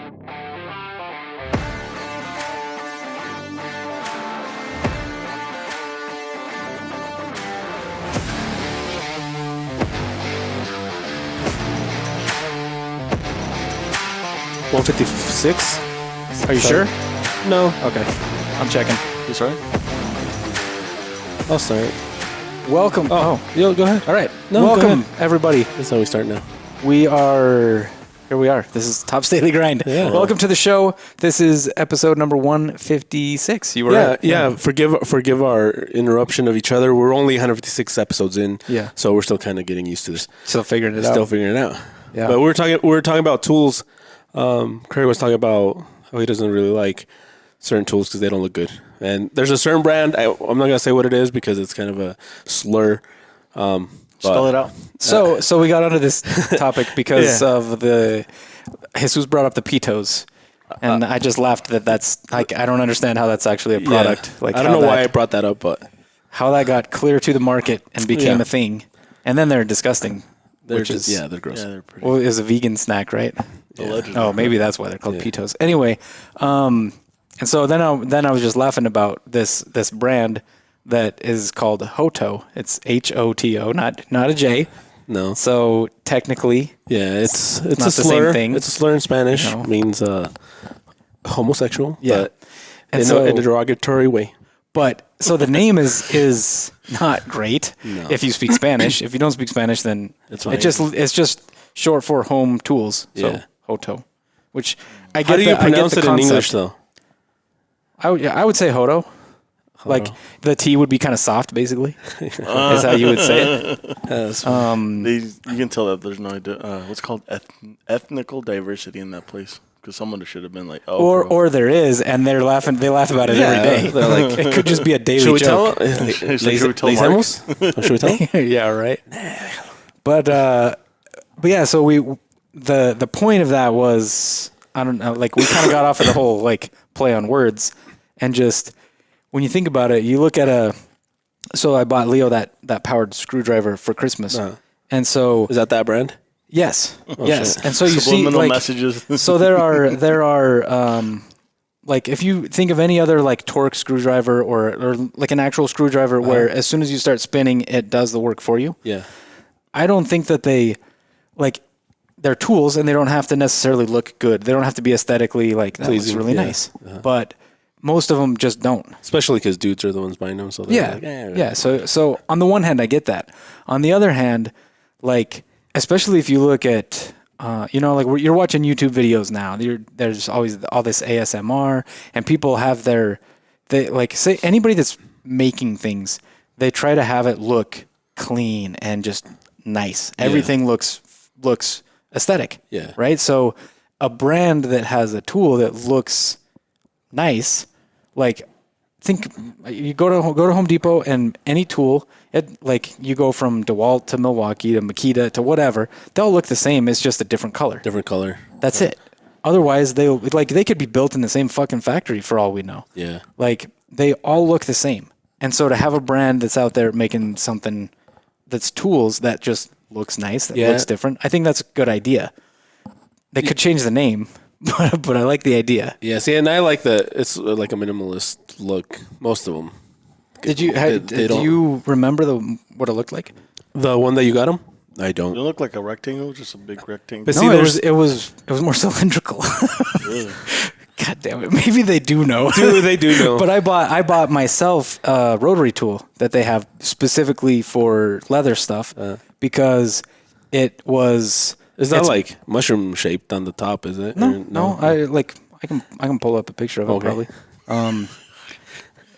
$156. Are you sure? No. Okay. I'm checking. You sorry? I'll start. Welcome. Yo, go ahead. All right. No, go Welcome, ahead. everybody. That's how we start now. Here we are. This is Top's Daily Grind. Yeah. Welcome to the show. This is episode number 156. You were right. Yeah. Forgive our interruption of each other. We're only 156 episodes in. Yeah. So we're still kind of getting used to this. Still figuring it out. Still figuring it out. Yeah. But we were talking about tools. Craig was talking about how he doesn't really like certain tools because they don't look good. And there's a certain brand. I'm not gonna say what it is because it's kind of a slur. Spell it out. So we got onto this topic because of Jesus brought up the pitos, and I just laughed that's like I don't understand how that's actually a product. Yeah. Like I don't know why I brought that up, but how that got clear to the market and became a thing, and then they're disgusting. they're gross. Yeah, they're pretty. Well, it was a vegan snack, right? Allegedly. Oh, maybe that's why they're called pitos. Anyway, and so then I was just laughing about this brand that is called Hoto. It's Hoto, not a J. No. So technically, it's not a the slur. same thing. It's a slur in Spanish. No. Means homosexual. Yeah. But And in so- a derogatory way. but so the name is not great if you speak Spanish. If you don't speak Spanish, then fine. it's just short for home tools. So Yeah. Hoto, which I get. How do you pronounce I get it the in concept. English though? I would say Hoto. Like the T would be kind of soft, basically. Is how you would say it. You can tell that there's no what's called ethnical diversity in that place because someone should have been like, Or there is, and they're laughing. They laugh about it every day. They're like, It could just be a daily should we joke. tell? Should we tell Mark? Should we tell? Yeah, right. But yeah. So the point of that was I don't know. Like we kind of got off of the whole like play on words, and just when you think about it, you look at So I bought Leo that powered screwdriver for Christmas, and so Is that brand? yes, yes, shit. and so you see Subliminal like messages. so there are like if you think of any other like torque screwdriver or like an actual screwdriver where as soon as you start spinning it does the work for you. Yeah. I don't think that they're tools and they don't have to necessarily look good. They don't have to be aesthetically like that looks really nice. But most of them just don't. Especially because dudes are the ones buying them. So they're Yeah. So on the one hand, I get that. On the other hand, like especially if you look at like you're watching YouTube videos now. There's always all this ASMR, and people have say anybody that's making things, they try to have it look clean and just nice. Everything looks aesthetic. Yeah. Right. So a brand that has a tool that looks nice, like think you go to Home Depot and any tool, you go from DeWalt to Milwaukee to Makita to whatever, they'll look the same. It's just a different color. That's it. Otherwise, they could be built in the same fucking factory for all we know. Yeah. Like they all look the same. And so to have a brand that's out there making something that's tools that just looks nice, that looks different, I think that's a good idea. They could change the name, but I like the idea. Yeah. See, and I like it's like a minimalist look. Most of them. Did you remember what it looked like? The one that you got them? I don't. It looked like a rectangle, just a big rectangle. But No, see, it was more cylindrical. Really? God damn it! Maybe they do know. They do know. But I bought myself a rotary tool that they have specifically for leather stuff because it was. Is that like mushroom shaped on the top? Is it? No. I can pull up a picture of it probably.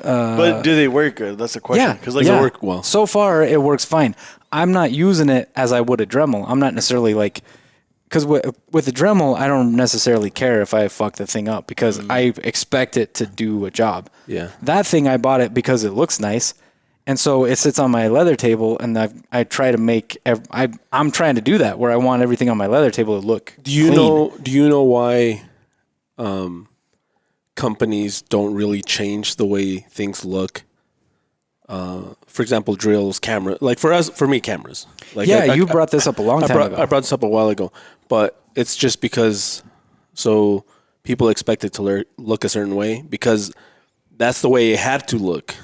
But do they work good? That's the question. Yeah, Because They work well. So far, it works fine. I'm not using it as I would a Dremel. I'm not necessarily because with the Dremel, I don't necessarily care if I fuck the thing up because I expect it to do a job. Yeah. That thing, I bought it because it looks nice. And so it sits on my leather table, and I try to make. I'm trying to do that where I want everything on my leather table to look. Do you clean. know why companies don't really change the way things look? For example, drills, camera. Like for me, cameras. Like you brought this up a long time ago. I brought this up a while ago, but it's just because. So people expect it to look a certain way because that's the way it had to look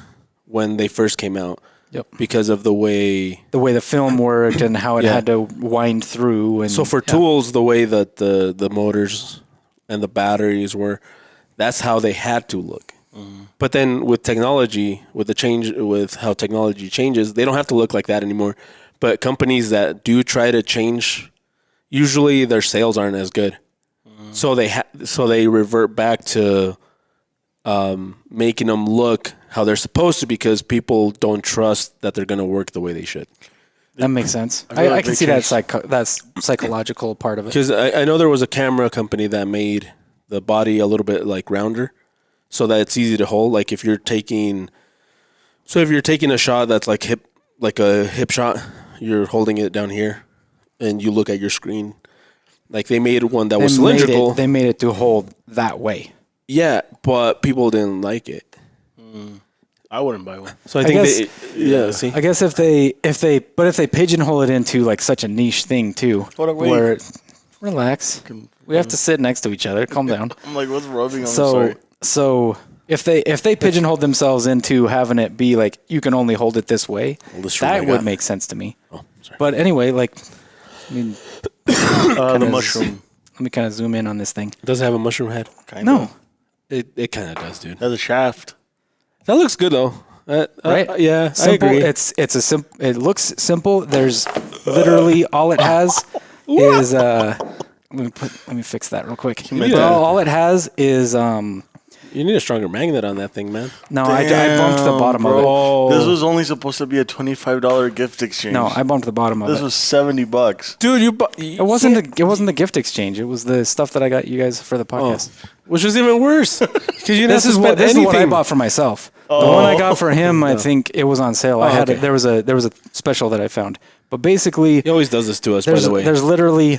when they first came out. Yep. Because of the way the film worked and how it had to wind through. And so for tools, the way that the motors and the batteries were, that's how they had to look. But then with technology, with how technology changes, they don't have to look like that anymore. But companies that do try to change, usually their sales aren't as good. So they revert back to making them look how they're supposed to because people don't trust that they're going to work the way they should. That makes sense. I can see that that's psychological part of it. Because I know there was a camera company that made the body a little bit like rounder so that it's easy to hold. Like if you're taking a shot that's like a hip shot, you're holding it down here and you look at your screen. Like they made one that was cylindrical. They made it to hold that way. Yeah, but people didn't like it. I wouldn't buy one. So I think see. I guess if they pigeonhole it into like such a niche thing too, where relax, we have to sit next to each other. Calm down. I'm like, what's rubbing on the So if they pigeonholed themselves into having it be like you can only hold it this way, that would make sense to me. Oh, sorry. But anyway, like, I mean, the mushroom. Let me kind of zoom in on this thing. It doesn't have a mushroom head. Kinda. No, It kind of does, dude. It has a shaft. That looks good though. Right? Yeah, simple. I agree. It looks simple. There's literally all it has is let me fix that real quick. All it has is You need a stronger magnet on that thing, man. no, I bumped the bottom of it. This was only supposed to be a $25 gift exchange. No, I bumped the bottom of This it. was $70. Dude, It wasn't the gift exchange. It was the stuff that I got you guys for the podcast. which is even worse because you didn't have This to is spend what I anything. bought for myself. The one I got for him, I think it was on sale. I had okay. there was a special that I found. But basically, He always does this to us, by there's the way. there's literally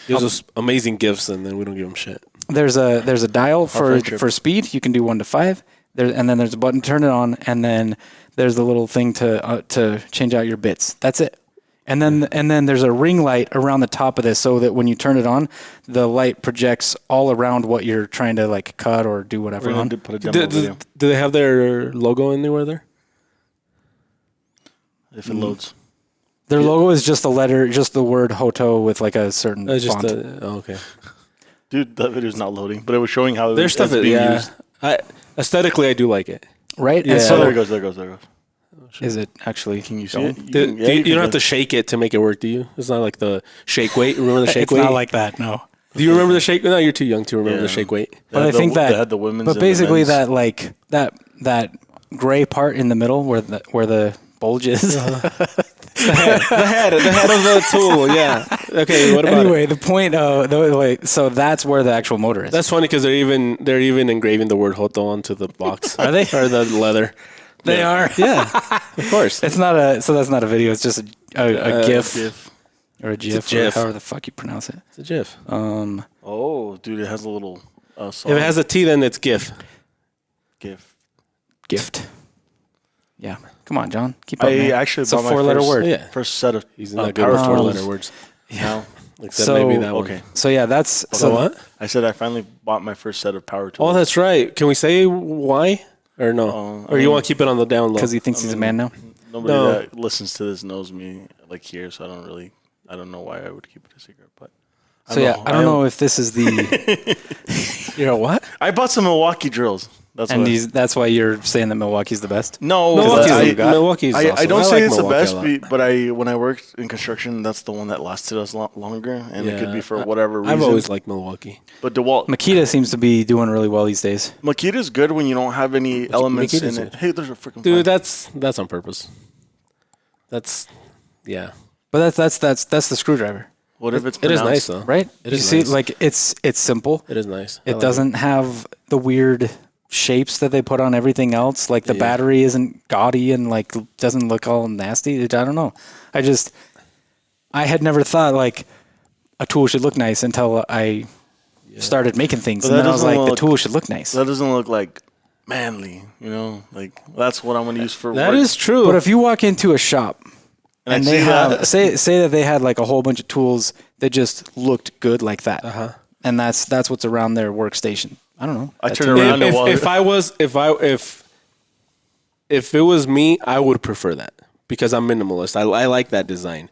He gives us amazing gifts, and then we don't give him shit. there's a dial for speed. You can do 1 to 5. And then there's a button to turn it on, and then there's the little thing to change out your bits. That's it. And then there's a ring light around the top of this, so that when you turn it on, the light projects all around what you're trying to like cut or do whatever We're on. going to put a demo video Do they have their logo anywhere there? if it loads. Their logo is just the word Hoto with like a certain font. Okay. Dude, that video's not loading, but it was showing how Their stuff is being used. Aesthetically, I do like it. Right? Yeah. And Oh, so there it goes. is it actually? Can you see going? it? You don't have to shake it to make it work, do you? It's not like the shake weight. Remember the shake It's weight? not like that, no. Do you remember the shake? No, you're too young to remember Yeah. the shake weight. But I think they had the women's. But and the basically, men's. that like that gray part in the middle where the bulge is. The head of the tool. Yeah. Okay. What about Anyway, it? the point. So that's where the actual motor is. That's funny because they're even engraving the word Hoto onto the box. Are they? Or the leather. They are. Yeah. Of course. It's not a. So that's not a video. It's just a GIF GIF. or a GIF, a GIF. or however the fuck you pronounce it. It's a GIF. Oh, dude, it has a little song. If it has a T, then it's GIF. GIF. Gift. Yeah. Come on, John. Keep up. I man. actually it's a bought my 4-letter first, word. Yeah. first set of He's not good power with tools. 4-letter words. Yeah. Except So- maybe that Okay. one. So yeah, that's So what? I said I finally bought my first set of power tools. Oh, that's right. Can we say why? Or no? Or you want to keep it on the down low? because he thinks he's a man now. Nobody No. that listens to this knows me like here, so I don't know why I would keep it a secret. But So yeah, I don't know if this is the You're a what? I bought some Milwaukee drills. That's and why. that's why you're saying that Milwaukee's the best. No, Milwaukee's I awesome. don't I say like it's the Milwaukee best, a lot. but when I worked in construction, that's the one that lasted us longer, and it could be for whatever reason. I've always liked Milwaukee. But DeWalt, Makita seems to be doing really well these days. Makita's good when you don't have any elements Makita's in it. good. Hey, there's a freaking Dude, fly. that's on purpose. Yeah. But that's the screwdriver, What if it's It is pronounced? nice though. right? It you is see, nice. like it's simple. It is nice. I It like doesn't have the weird shapes that they put on everything else. Like the Yeah. battery isn't gaudy and like doesn't look all nasty. I don't know. I had never thought like a tool should look nice until I started making things, But and that then I was like, doesn't the look- tool should look nice. That doesn't look like manly, you know? Like, that's what I'm going to use for That work. is true. But if you walk into a shop And I and see they have that. say that they had like a whole bunch of tools that just looked good like that, and that's what's around their workstation. I don't know. I That's turn around and if it was me, I would prefer that because I'm minimalist. I like that design.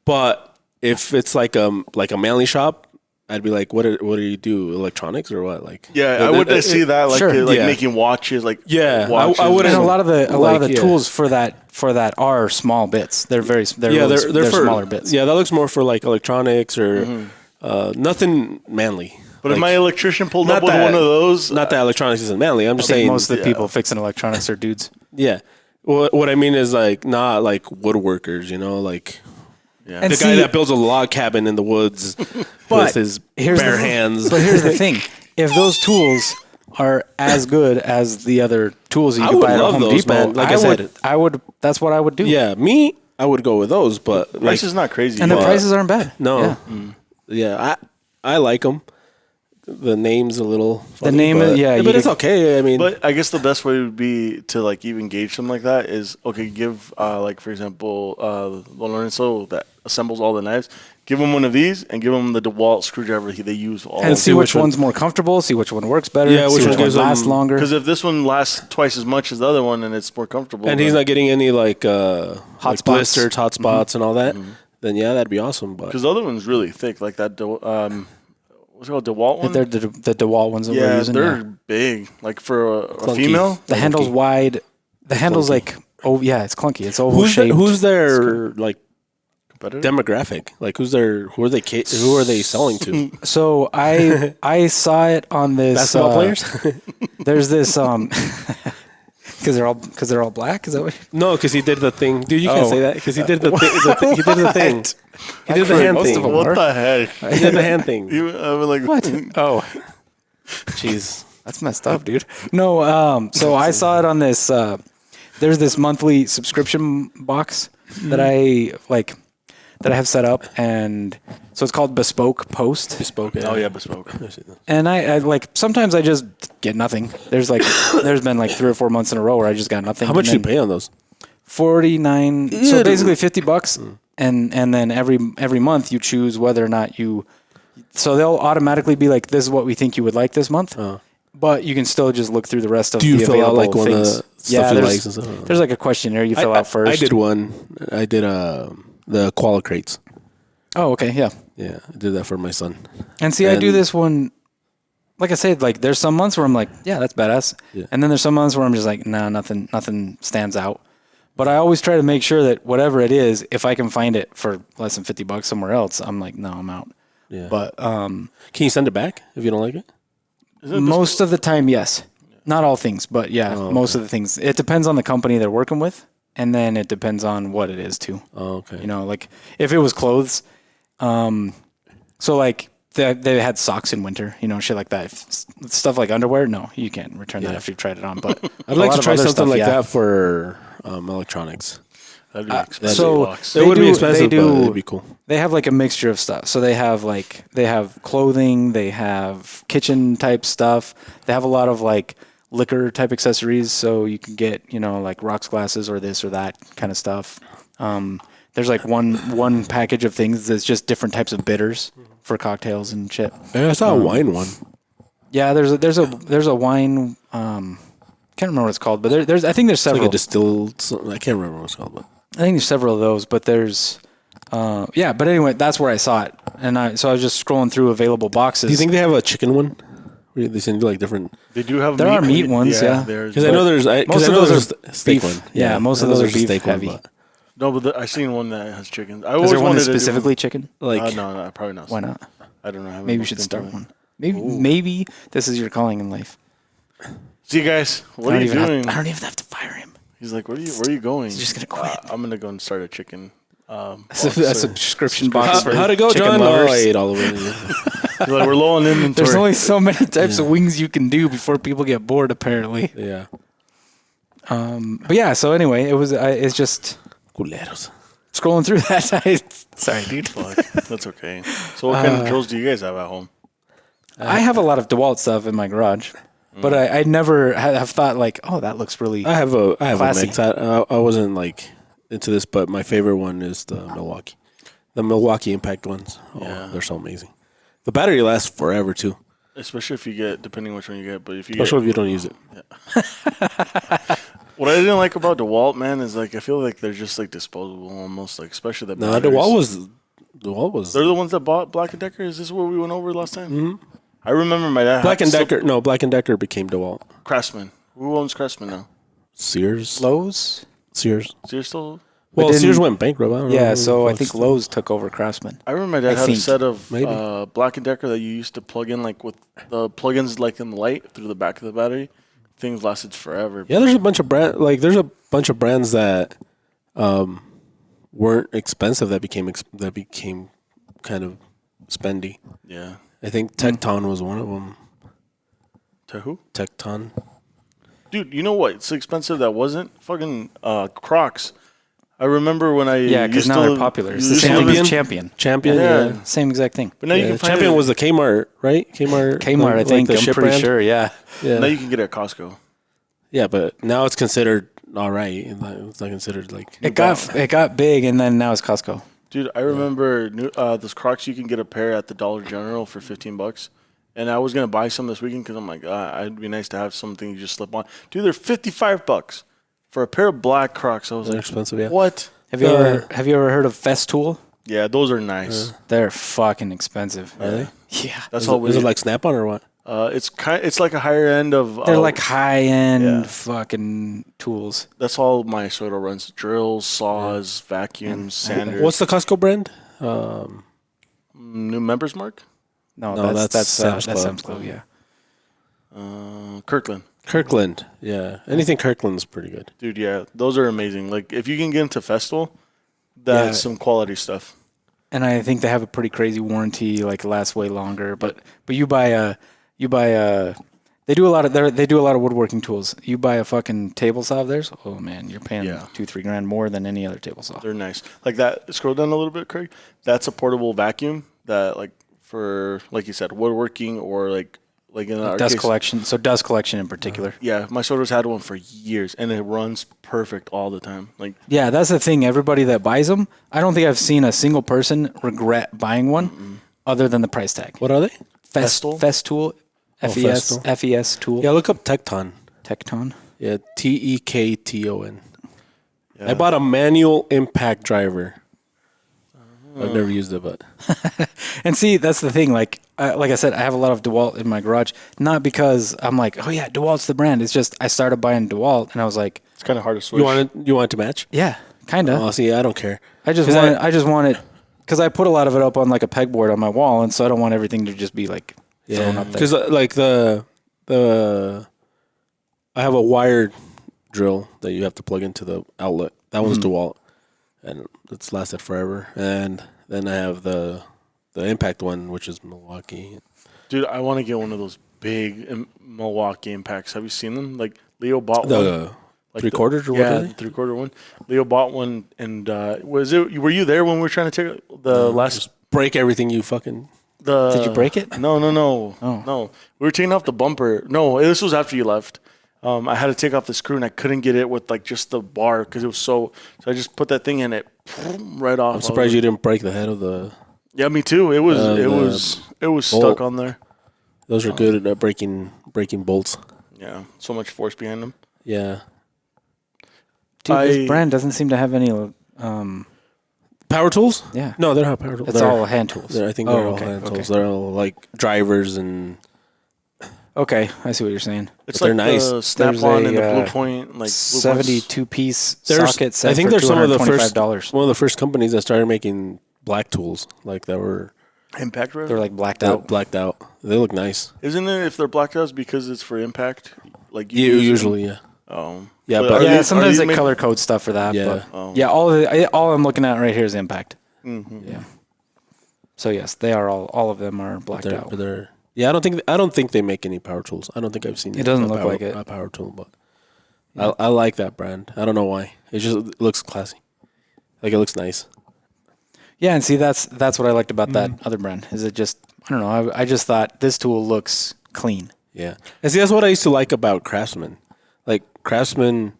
But if it's like a manly shop, I'd be like, what do you do? Electronics or what? Like, yeah, I would see that like Sure. making watches, like I would. And a lot of the yeah. tools for that are small bits. They're very they're for smaller bits. Yeah, that looks more for like electronics or nothing manly. But if Like, my electrician pulled not up with that- one of those, not that electronics isn't manly. I'm just I think saying most of the people fixing electronics are dudes. Yeah. What I mean is like not like woodworkers, like yeah. And the see, guy that builds a log cabin in the woods with his bare hands. But here's the thing: if those tools are as good as the other tools that you I could would buy at love Home those, Depot, man. Like I said, I would. That's what I would do. Yeah, I would go with those, but price is not crazy. And the but- prices aren't bad. no, Yeah. I like them. The name's a little funny, name but, is- yeah, but you- it's okay. I mean, But I guess the best way would be to like even gauge something like that is okay. Give like for example, Lorenzo that assembles all the knives. Give him one of these and give him the DeWalt screwdriver they use all. And see see which which one's more comfortable. See which one works better. Yeah, see which which one gives one lasts them- longer. Because if this one lasts twice as much as the other one and it's more comfortable, and he's then- not getting any like Hot like spots. blisters, hot spots, and all that. Then yeah, that'd be awesome. But because the other one's really thick, like that. What's it called, DeWalt one? They're the DeWalt ones that we're yeah, using. they're big. Like for a Clunky. female, The handle's wide. The handle's like it's clunky. It's oval shaped. who's their like competitor. demographic? Like who are they selling to? So I saw it on this Basketball players? There's this because they're all black. Is that what? No, because he did the thing. Dude, you can't Oh. say that because he did the thing. He did the thing. He did the Actually, hand most thing. of them What are. the heck? He did the hand thing. I was like, What? Oh, Jeez. that's messed up, dude. No, so I saw it on this. There's this monthly subscription box that I have set up, and so it's called Bespoke Post. Bespoke. Oh yeah, bespoke. And I like sometimes I just get nothing. There's been like 3 or 4 months in a row where I just got nothing. How much And you then pay on those? $49. So basically $50, and then every month you choose whether or not you. So they'll automatically be like, "This is what we think you would like this month," but you can still just look through the rest of Do you the fill out available like one of things. the stuff you like and stuff? There's like a questionnaire you fill out first. I did one. I did the Koala crates. Oh, okay, yeah. Yeah, I did that for my son. And see, I do And- this one. Like I said, like there's some months where I'm like, yeah, that's badass, Yeah. and then there's some months where I'm just like, nah, nothing stands out. But I always try to make sure that whatever it is, if I can find it for less than $50 somewhere else, I'm like, no, I'm out. Yeah. But Can you send it back if you don't like it? most of the time, yes. Not all things, but yeah, most of the things. It depends on the company they're working with, and then it depends on what it is too. Oh, okay. You know, like if it was clothes, so like they had socks in winter, shit like that. Stuff like underwear, no, you can't return that after you've tried it on. But I'd like to try something like that for electronics. That'd be expensive. so box. It would be do- expensive, they do- but it'd be cool. They have like a mixture of stuff. So they have clothing, they have kitchen type stuff. They have a lot of like liquor type accessories. So you can get, like rocks glasses or this or that kind of stuff. There's like one package of things that's just different types of bitters for cocktails and shit. I saw a wine one. Yeah, there's a wine. Can't remember what it's called, but there's I think there's several. Like a distilled. I can't remember what it's called, but I think there's several of those, but there's, yeah. But anyway, that's where I saw it, and so I was just scrolling through available boxes. do you think they have a chicken one? Where they send you like different. They do have. There are meat ones, yeah. Because I know there's. most of those are steak beef. one. Yeah, most of I know those are there's a beef steak one, heavy. but, No, but I seen one that has chicken. I Is always there one wanted that's to do- specifically chicken? like no, probably not. Why not? I don't know. I haven't Maybe you looked should into start it. one. Maybe this is your calling in life. See, guys, what I are don't you even doing? I don't even have to fire him. He's like, where are you going? He's just gonna quit. I'm gonna go and start a chicken. A box, subscription box for how'd it go, chicken John? lovers. Oh, I ate all of it. He's like, we're low on inventory. There's only so many types of wings you can do before people get bored, apparently. Yeah. But yeah, so anyway, it's just Culeros. scrolling through that. Sorry, dude. Fuck, that's okay. So, what kind of drills do you guys have at home? I have a lot of DeWalt stuff in my garage, but I never have thought like, oh, that looks really. I have a Classy. mix. I wasn't like into this, but my favorite one is the Milwaukee Impact ones. Oh, Yeah. they're so amazing. The battery lasts forever too, Especially if you get, depending which one you get, but if you especially get, if you don't use it. what I didn't like about DeWalt, man, is like I feel like they're just like disposable almost, like especially the No, batteries. DeWalt was They're the ones that bought Black and Decker. Is this what we went over last time? Mm-hmm. I remember my dad. Black and Decker. No, Black and Decker became DeWalt. Craftsman. Who owns Craftsman now? Sears. Lowe's. Sears. Sears still. Well, didn't- Sears went bankrupt. I don't know Yeah, who so I the think fuck's- Lowe's took over Craftsman. I remember my dad had think. a set of Maybe. Black and Decker that you used to plug in like with the plugins like in the light through the back of the battery. Things lasted forever. Yeah, there's a bunch of there's a bunch of brands that weren't expensive that became kind of spendy. Yeah. I think Tecton was one of them. To who? Tecton. Dude, you know what? It's expensive that wasn't? Fucking Crocs. I remember when I Yeah, because used now to they're popular. It's the used to same live thing in- as Champion. Champion. Yeah. Yeah. Same exact thing. But now you Yeah, can find Champion it, was the Kmart, right? Kmart. Kmart, I like think. the I'm ship pretty brand? sure. Yeah. Yeah. now you can get it at Costco. Yeah, but now it's considered all right. It's not considered like It got big, and then now it's Costco. Dude, I remember those Crocs. You can get a pair at the Dollar General for $15, and I was gonna buy some this weekend because I'm like, it'd be nice to have something you just slip on. Dude, they're $55 for a pair of black Crocs. I was They're like, expensive. Yeah. what? Have you ever heard of Festool? Yeah, those are nice. They're fucking expensive. Are they? Yeah. That's Is all it, we. is it like Snap-on or what? It's like a higher end of. They're like high end yeah. fucking tools. That's all my soda runs: drills, saws, vacuums, sanders. What's the Costco brand? New members mark? No, No, that's that's Sam's that's Club. Sam's Club. Yeah. Kirkland. Kirkland. Yeah. Anything Kirkland's pretty good. Dude, yeah, those are amazing. Like if you can get into Festool, that's Yeah. some quality stuff. And I think they have a pretty crazy warranty, like it lasts way longer. But you buy a they do a lot of woodworking tools. You buy a fucking table saw of theirs, oh man, you're paying Yeah. $2-3 grand more than any other table saw. They're nice. Like that. Scroll down a little bit, Craig. That's a portable vacuum that, like, for like you said, woodworking or like in our Dust case, collection. So dust collection in particular. Yeah, my soda's had one for years, and it runs perfect all the time. Like, Yeah, that's the thing. Everybody that buys them, I don't think I've seen a single person regret buying one, other than the price tag. What are they? Festool? Festool, Festool. FES tool, Yeah, look up Tecton. Tecton. Yeah, Tekton. yeah. I bought a manual impact driver. I've never used it, but And see, that's the thing. Like I said, I have a lot of DeWalt in my garage, not because I'm like, oh yeah, DeWalt's the brand. It's just I started buying DeWalt, and I was like, It's kind of hard to switch. you want it to match? yeah, kind of. Oh, see, I don't care. I just want it because I put a lot of it up on like a pegboard on my wall, and so I don't want everything to just be like thrown up there. Because like the I have a wired drill that you have to plug into the outlet. That one's DeWalt, and it's lasted forever. And then I have the impact one, which is Milwaukee. Dude, I want to get one of those big Milwaukee impacts. Have you seen them? Like Leo bought one. The Like 3/4 or what? Yeah, are they? the 3/4 one. Leo bought one, and were you there when we were trying to take the last? Just break everything you fucking. Did you break it? No. Oh. No. We were taking off the bumper. No, this was after you left. I had to take off the screw, and I couldn't get it with like just the bar because it was so I just put that thing in it right off. I'm surprised you didn't break the head of the. Yeah, me too. It was stuck bolt. on there. Those are good at breaking bolts. Yeah, so much force behind them. Yeah. Dude, I- this brand doesn't seem to have any. Power tools? Yeah, No, they don't have power tools. it's all hand tools. I think they're all okay, hand okay. tools. They're all like drivers and. Okay, I see what you're saying. It's But they're like nice. the Snap-on There's and the a, Blue Point, like Blue Point's- 72-piece There's- socket set I think for there's some of the $225. One of the first companies that started making black tools, like that were impact drive. They're like blacked out. blacked out. They look nice. Isn't it if they're blacked out it's because it's for impact? Like Yeah, use them? usually, yeah. Oh. Yeah, But but- are Yeah, these- sometimes are they these color code stuff for that. Yeah. But Oh. yeah, all I'm looking at right here is impact. Mm-hmm. Yeah. So yes, they are all of them are blacked But out. they're yeah. I don't think they make any power tools. I don't think I've seen. It doesn't a look power, like it. a power tool, but I like that brand. I don't know why. It looks classy. Like it looks nice. Yeah, and see that's what I liked about that other brand. Is it just I don't know. I just thought this tool looks clean. Yeah, and see that's what I used to like about Craftsman. Like Craftsman,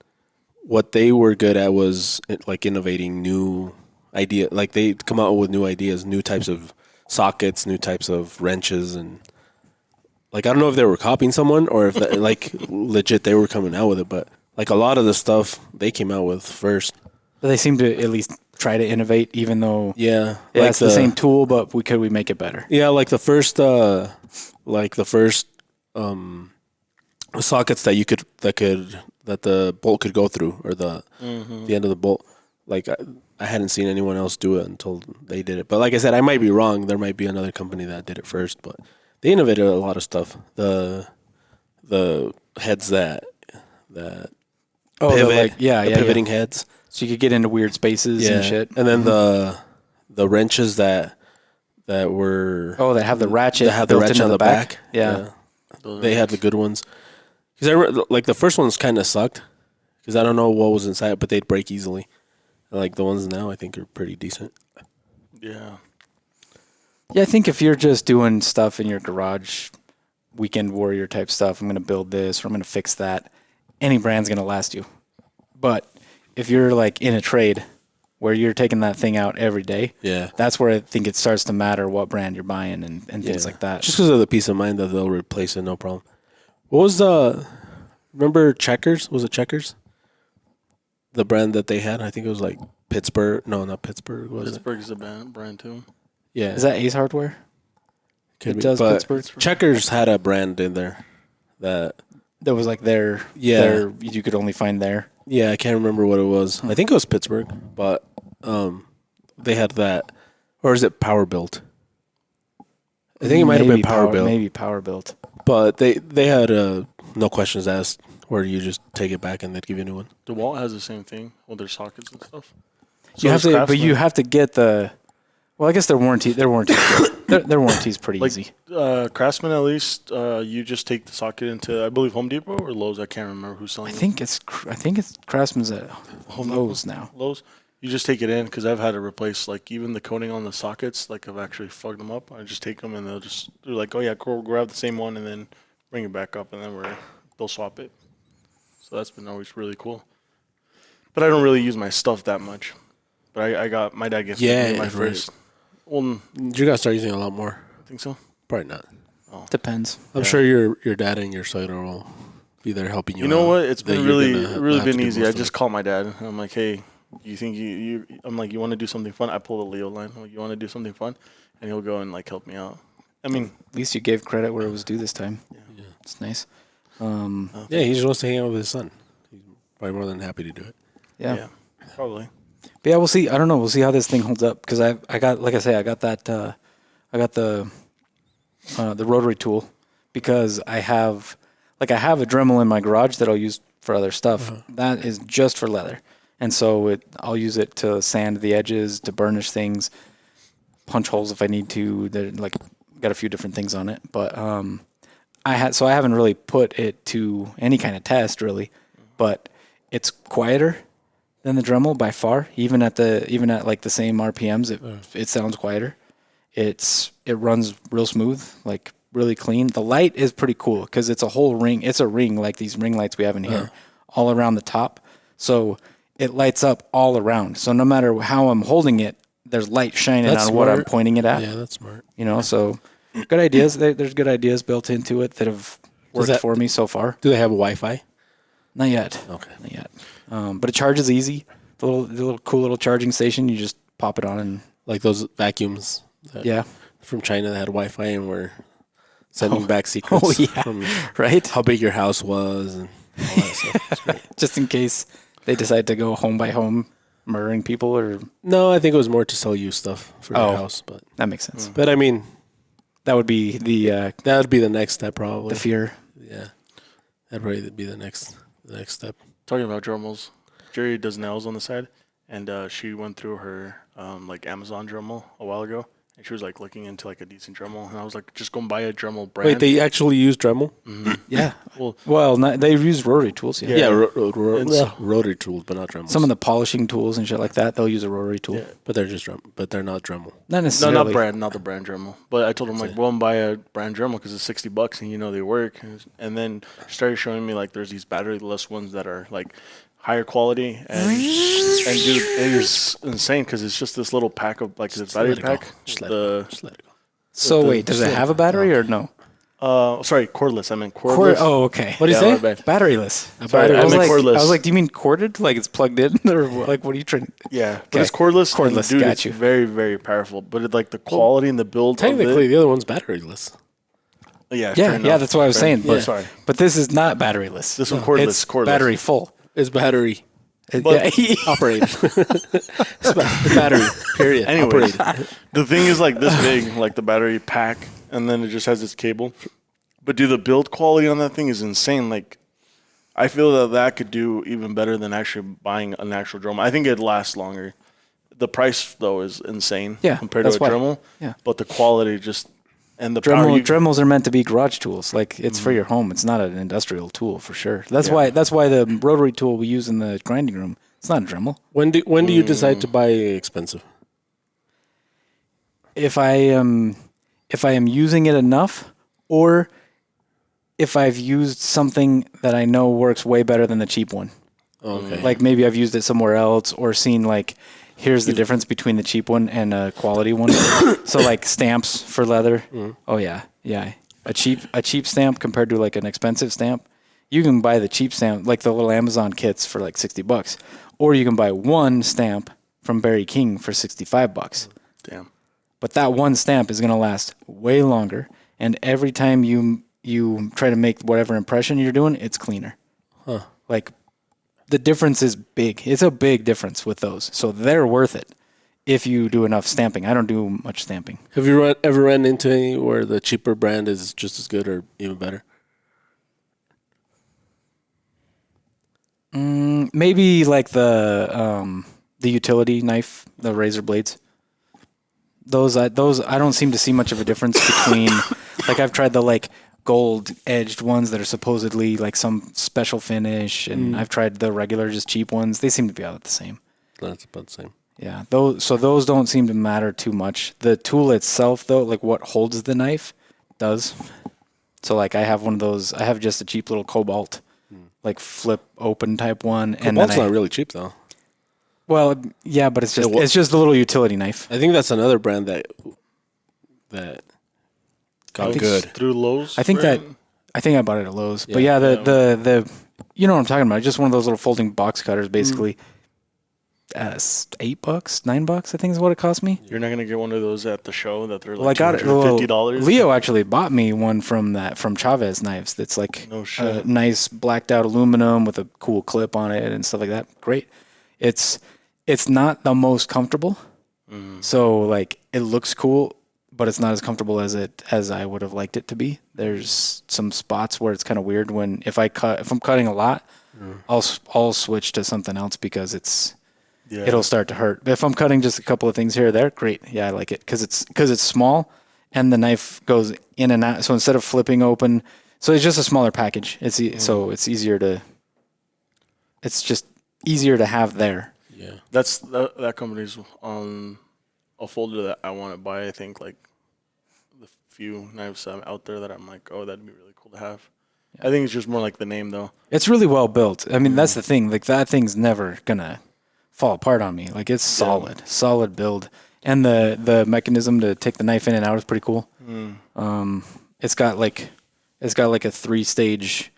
what they were good at was like innovating new idea. Like they come out with new ideas, new types of sockets, new types of wrenches, and like I don't know if they were copying someone or if that, like legit they were coming out with it, but like a lot of the stuff they came out with first. But they seem to at least try to innovate, even though Yeah, like it's the same tool, but we make it better? Yeah, like the first sockets that the bolt could go through, or the end of the bolt. Like I hadn't seen anyone else do it until they did it. But like I said, I might be wrong. There might be another company that did it first, but they innovated a lot of stuff. The heads that pivot, pivoting heads. So you could get into weird spaces and shit. And then the wrenches that were that have the ratchet. That have the ratchet on the back. Yeah. They had the good ones. Because like the first ones kind of sucked. Because I don't know what was inside, but they'd break easily. Like the ones now, I think are pretty decent. Yeah. Yeah, I think if you're just doing stuff in your garage, weekend warrior type stuff, I'm going to build this or I'm going to fix that, any brand's going to last you. But if you're like in a trade where you're taking that thing out every day, that's where I think it starts to matter what brand you're buying and things like that. Just because of the peace of mind that they'll replace it, no problem. What was remember Checkers? Was it Checkers? The brand that they had? I think it was like Pittsburgh. No, not Pittsburgh. Pittsburgh's a brand too. Yeah. Is that Ace Hardware? Could be. Does But Pittsburgh? Checkers had a brand in there that was like their you could only find there. Yeah, I can't remember what it was. I think it was Pittsburgh, but they had that. Or is it Power Built? I think it might have been Power Built. Maybe Power Built. But they had no questions asked, where you just take it back and they'd give you a new one. DeWalt has the same thing with their sockets and stuff. You have to get the. Well, I guess their warranty's pretty easy. Craftsman, at least, you just take the socket into, I believe, Home Depot or Lowe's. I can't remember who's selling it. I think it's Craftsman's at Lowe's now. Lowe's. You just take it in, because I've had to replace like even the coating on the sockets. Like I've actually fucked them up. I just take them and they're like, oh yeah, go grab the same one and then bring it back up, and then they'll swap it. So that's been always really cool. But I don't really use my stuff that much. But I got my dad gets me my first. Well, you gotta start using it a lot more. I think so. Probably not. Oh. Depends. I'm sure your dad and your son will be there helping you. You know what? It's been really been easy. I just it. call my dad and I'm like, hey, you think you? I'm like, you want to do something fun? I pull the Leo line. I'm like, you want to do something fun? And he'll go and like help me out. I mean, at least you gave credit where it was due this time. Yeah. It's nice. Yeah, he just wants to hang out with his son. He's probably more than happy to do it. Yeah, probably. But yeah, we'll see. I don't know. We'll see how this thing holds up, because I got, like I say, I got the rotary tool, because I have a Dremel in my garage that I'll use for other stuff. That is just for leather, and so I'll use it to sand the edges, to burnish things, punch holes if I need to. They're like got a few different things on it, but I haven't really put it to any kind of test really, but it's quieter than the Dremel by far. Even at like the same RPMs, it sounds quieter. It runs real smooth, like really clean. The light is pretty cool because it's a whole ring. It's a ring like these ring lights we have in here, all around the top. So it lights up all around. So no matter how I'm holding it, there's light shining on what I'm pointing it at. Yeah, that's smart. So good ideas. There's good ideas built into it that have worked for me so far. Do they have Wi-Fi? Not yet. Okay. Not yet. But it charges easy. The little cool little charging station. You just pop it on and like those vacuums. From China that had Wi-Fi and were sending back secrets. From right. How big your house was and all that stuff. It's great. Just in case they decide to go home by home murdering people, or no, I think it was more to sell you stuff for your house. But that makes sense. But I mean, that would be the next step probably. The fear. Yeah, that'd probably be the next step. Talking about Dremels, Jerry does nails on the side, and she went through her like Amazon Dremel a while ago, and she was like looking into like a decent Dremel, and I was like, just go and buy a Dremel brand. Wait, they actually use Dremel? Mm-hmm. Yeah. Well, they use rotary tools. Yeah, rotary tools, but not Dremel. Some of the polishing tools and shit like that, they'll use a rotary tool. Yeah, but they're just but they're not Dremel. Not necessarily. No, not the brand Dremel. But I told him like, go and buy a brand Dremel because it's $60 and they work. And then she started showing me like there's these battery-less ones that are like higher quality, and dude, it is insane because it's just this little pack of like this battery pack. Just let it go. So wait, does it have a battery or no? Sorry, cordless. I meant cordless. Oh, okay. What do you Yeah, my say? bad. Batteryless. Sorry, I I was meant like, cordless. I was like, do you mean corded? Like it's plugged in, or like what are you trying? Yeah, but Okay. it's cordless. and Cordless, dude, got it's you. very, very powerful. But it, like the quality and the build Technically, of the other one's batteryless. it. Yeah, Yeah, fair yeah, enough. that's what I was Fair- saying. But Sorry. but this is not batteryless. This one cordless. It's Cordless. battery full. It's battery But- Yeah. operated. It's battery. Period. Anyways, Operated. the thing is like this big, like the battery pack, and then it just has its cable. But dude, the build quality on that thing is insane. Like, I feel that could do even better than actually buying an actual Dremel. I think it'd last longer. The price though is insane Yeah, compared to that's a why. Dremel. Yeah. But the quality just and the power. Dremels are meant to be garage tools. Like it's for your home. It's not an industrial tool for sure. That's why the rotary tool we use in the grinding room. It's not a Dremel. When do you decide to buy expensive? If I am using it enough, or if I've used something that I know works way better than the cheap one. Okay. Like maybe I've used it somewhere else, or seen like, here's the difference between the cheap one and a quality one. So like stamps for leather. Oh yeah. A cheap stamp compared to like an expensive stamp. You can buy the cheap stamp, like the little Amazon kits for like $60, or you can buy one stamp from Barry King for $65. Damn. But that one stamp is going to last way longer, and every time you try to make whatever impression you're doing, it's cleaner. Huh. Like the difference is big. It's a big difference with those. So they're worth it if you do enough stamping. I don't do much stamping. Have you ever run into any where the cheaper brand is just as good or even better? Maybe like the utility knife, the razor blades. Those I don't seem to see much of a difference between. Like I've tried the like gold edged ones that are supposedly like some special finish, and I've tried the regular just cheap ones. They seem to be about the same. That's about the same. Yeah, those don't seem to matter too much. The tool itself, though, like what holds the knife, does. So like I have one of those. I have just a cheap little Cobalt, like flip open type one, and Cobalt's then not really cheap though. well, yeah, but it's just a little utility knife. I think that's another brand that got good. Through Lowe's. I think right? I bought it at Lowe's. But yeah, the you know what I'm talking about. Just one of those little folding box cutters, basically. $8, $9, I think is what it cost me. You're not gonna get one of those at the show that they're like Well, I got it. $250. Leo actually bought me one from Chavez Knives. That's like No shit. nice blacked out aluminum with a cool clip on it and stuff like that. Great. It's not the most comfortable. So like it looks cool, but it's not as comfortable as I would have liked it to be. There's some spots where it's kind of weird when if I'm cutting a lot, I'll switch to something else because it'll start to hurt. But if I'm cutting just a couple of things here or there, great. Yeah, I like it because it's small and the knife goes in and out. So instead of flipping open, so it's just a smaller package. So it's easier to. It's just easier to have there. Yeah. That company's on a folder that I want to buy. I think like the few knives out there that I'm like, oh, that'd be really cool to have. Yeah. I think it's just more like the name though. It's really well built. I mean, that's the thing. Like that thing's never gonna fall apart on me. Like it's solid build, and the mechanism to take the knife in and out is pretty cool. It's got like a 3-stage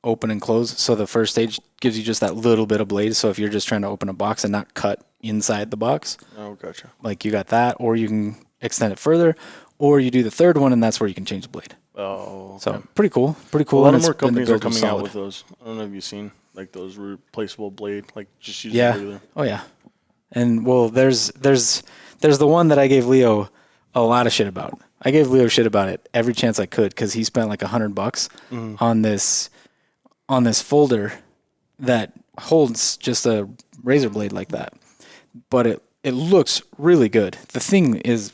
open and close. So the first stage gives you just that little bit of blade. So if you're just trying to open a box and not cut inside the box, oh, gotcha. Like you got that, or you can extend it further, or you do the third one and that's where you can change the blade. Oh, okay. So pretty cool. A lot of more companies are coming out with those. I don't know if you've seen like those replaceable blade, like just using regular. Oh yeah. And well, there's the one that I gave Leo a lot of shit about. I gave Leo shit about it every chance I could because he spent like $100 on this folder that holds just a razor blade like that. But it looks really good. The thing is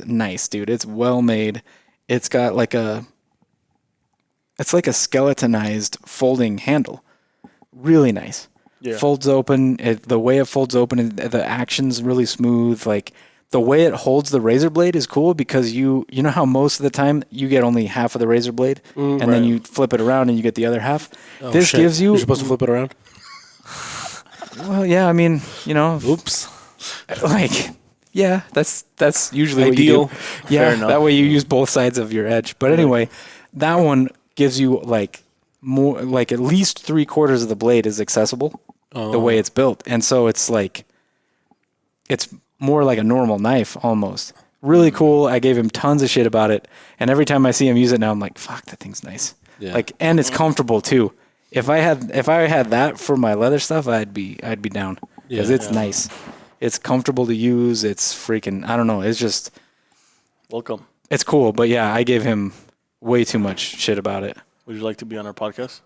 nice, dude. It's well made. It's got like it's like a skeletonized folding handle. Really nice. Yeah. Folds open. The way it folds open, the action's really smooth. Like the way it holds the razor blade is cool because you know how most of the time you get only half of the razor blade and then you flip it around and you get the other half. Oh, this shit. gives you. You're supposed to flip it around. Well, yeah. I mean, you know. Oops. Like Yeah, that's usually Ideal. what you do. Yeah, Fair enough. that way you use both sides of your edge. But anyway, that one gives you like more, like at least 3/4 of the blade is accessible the way it's built, and so it's like it's more like a normal knife almost. Really cool. I gave him tons of shit about it, and every time I see him use it now, I'm like, fuck, that thing's nice. Yeah. Like, and it's comfortable too. If I had that for my leather stuff, I'd be down because Yeah. it's nice. It's comfortable to use. It's freaking, I don't know. It's just, Welcome. it's cool. But yeah, I gave him way too much shit about it. Would you like to be on our podcast?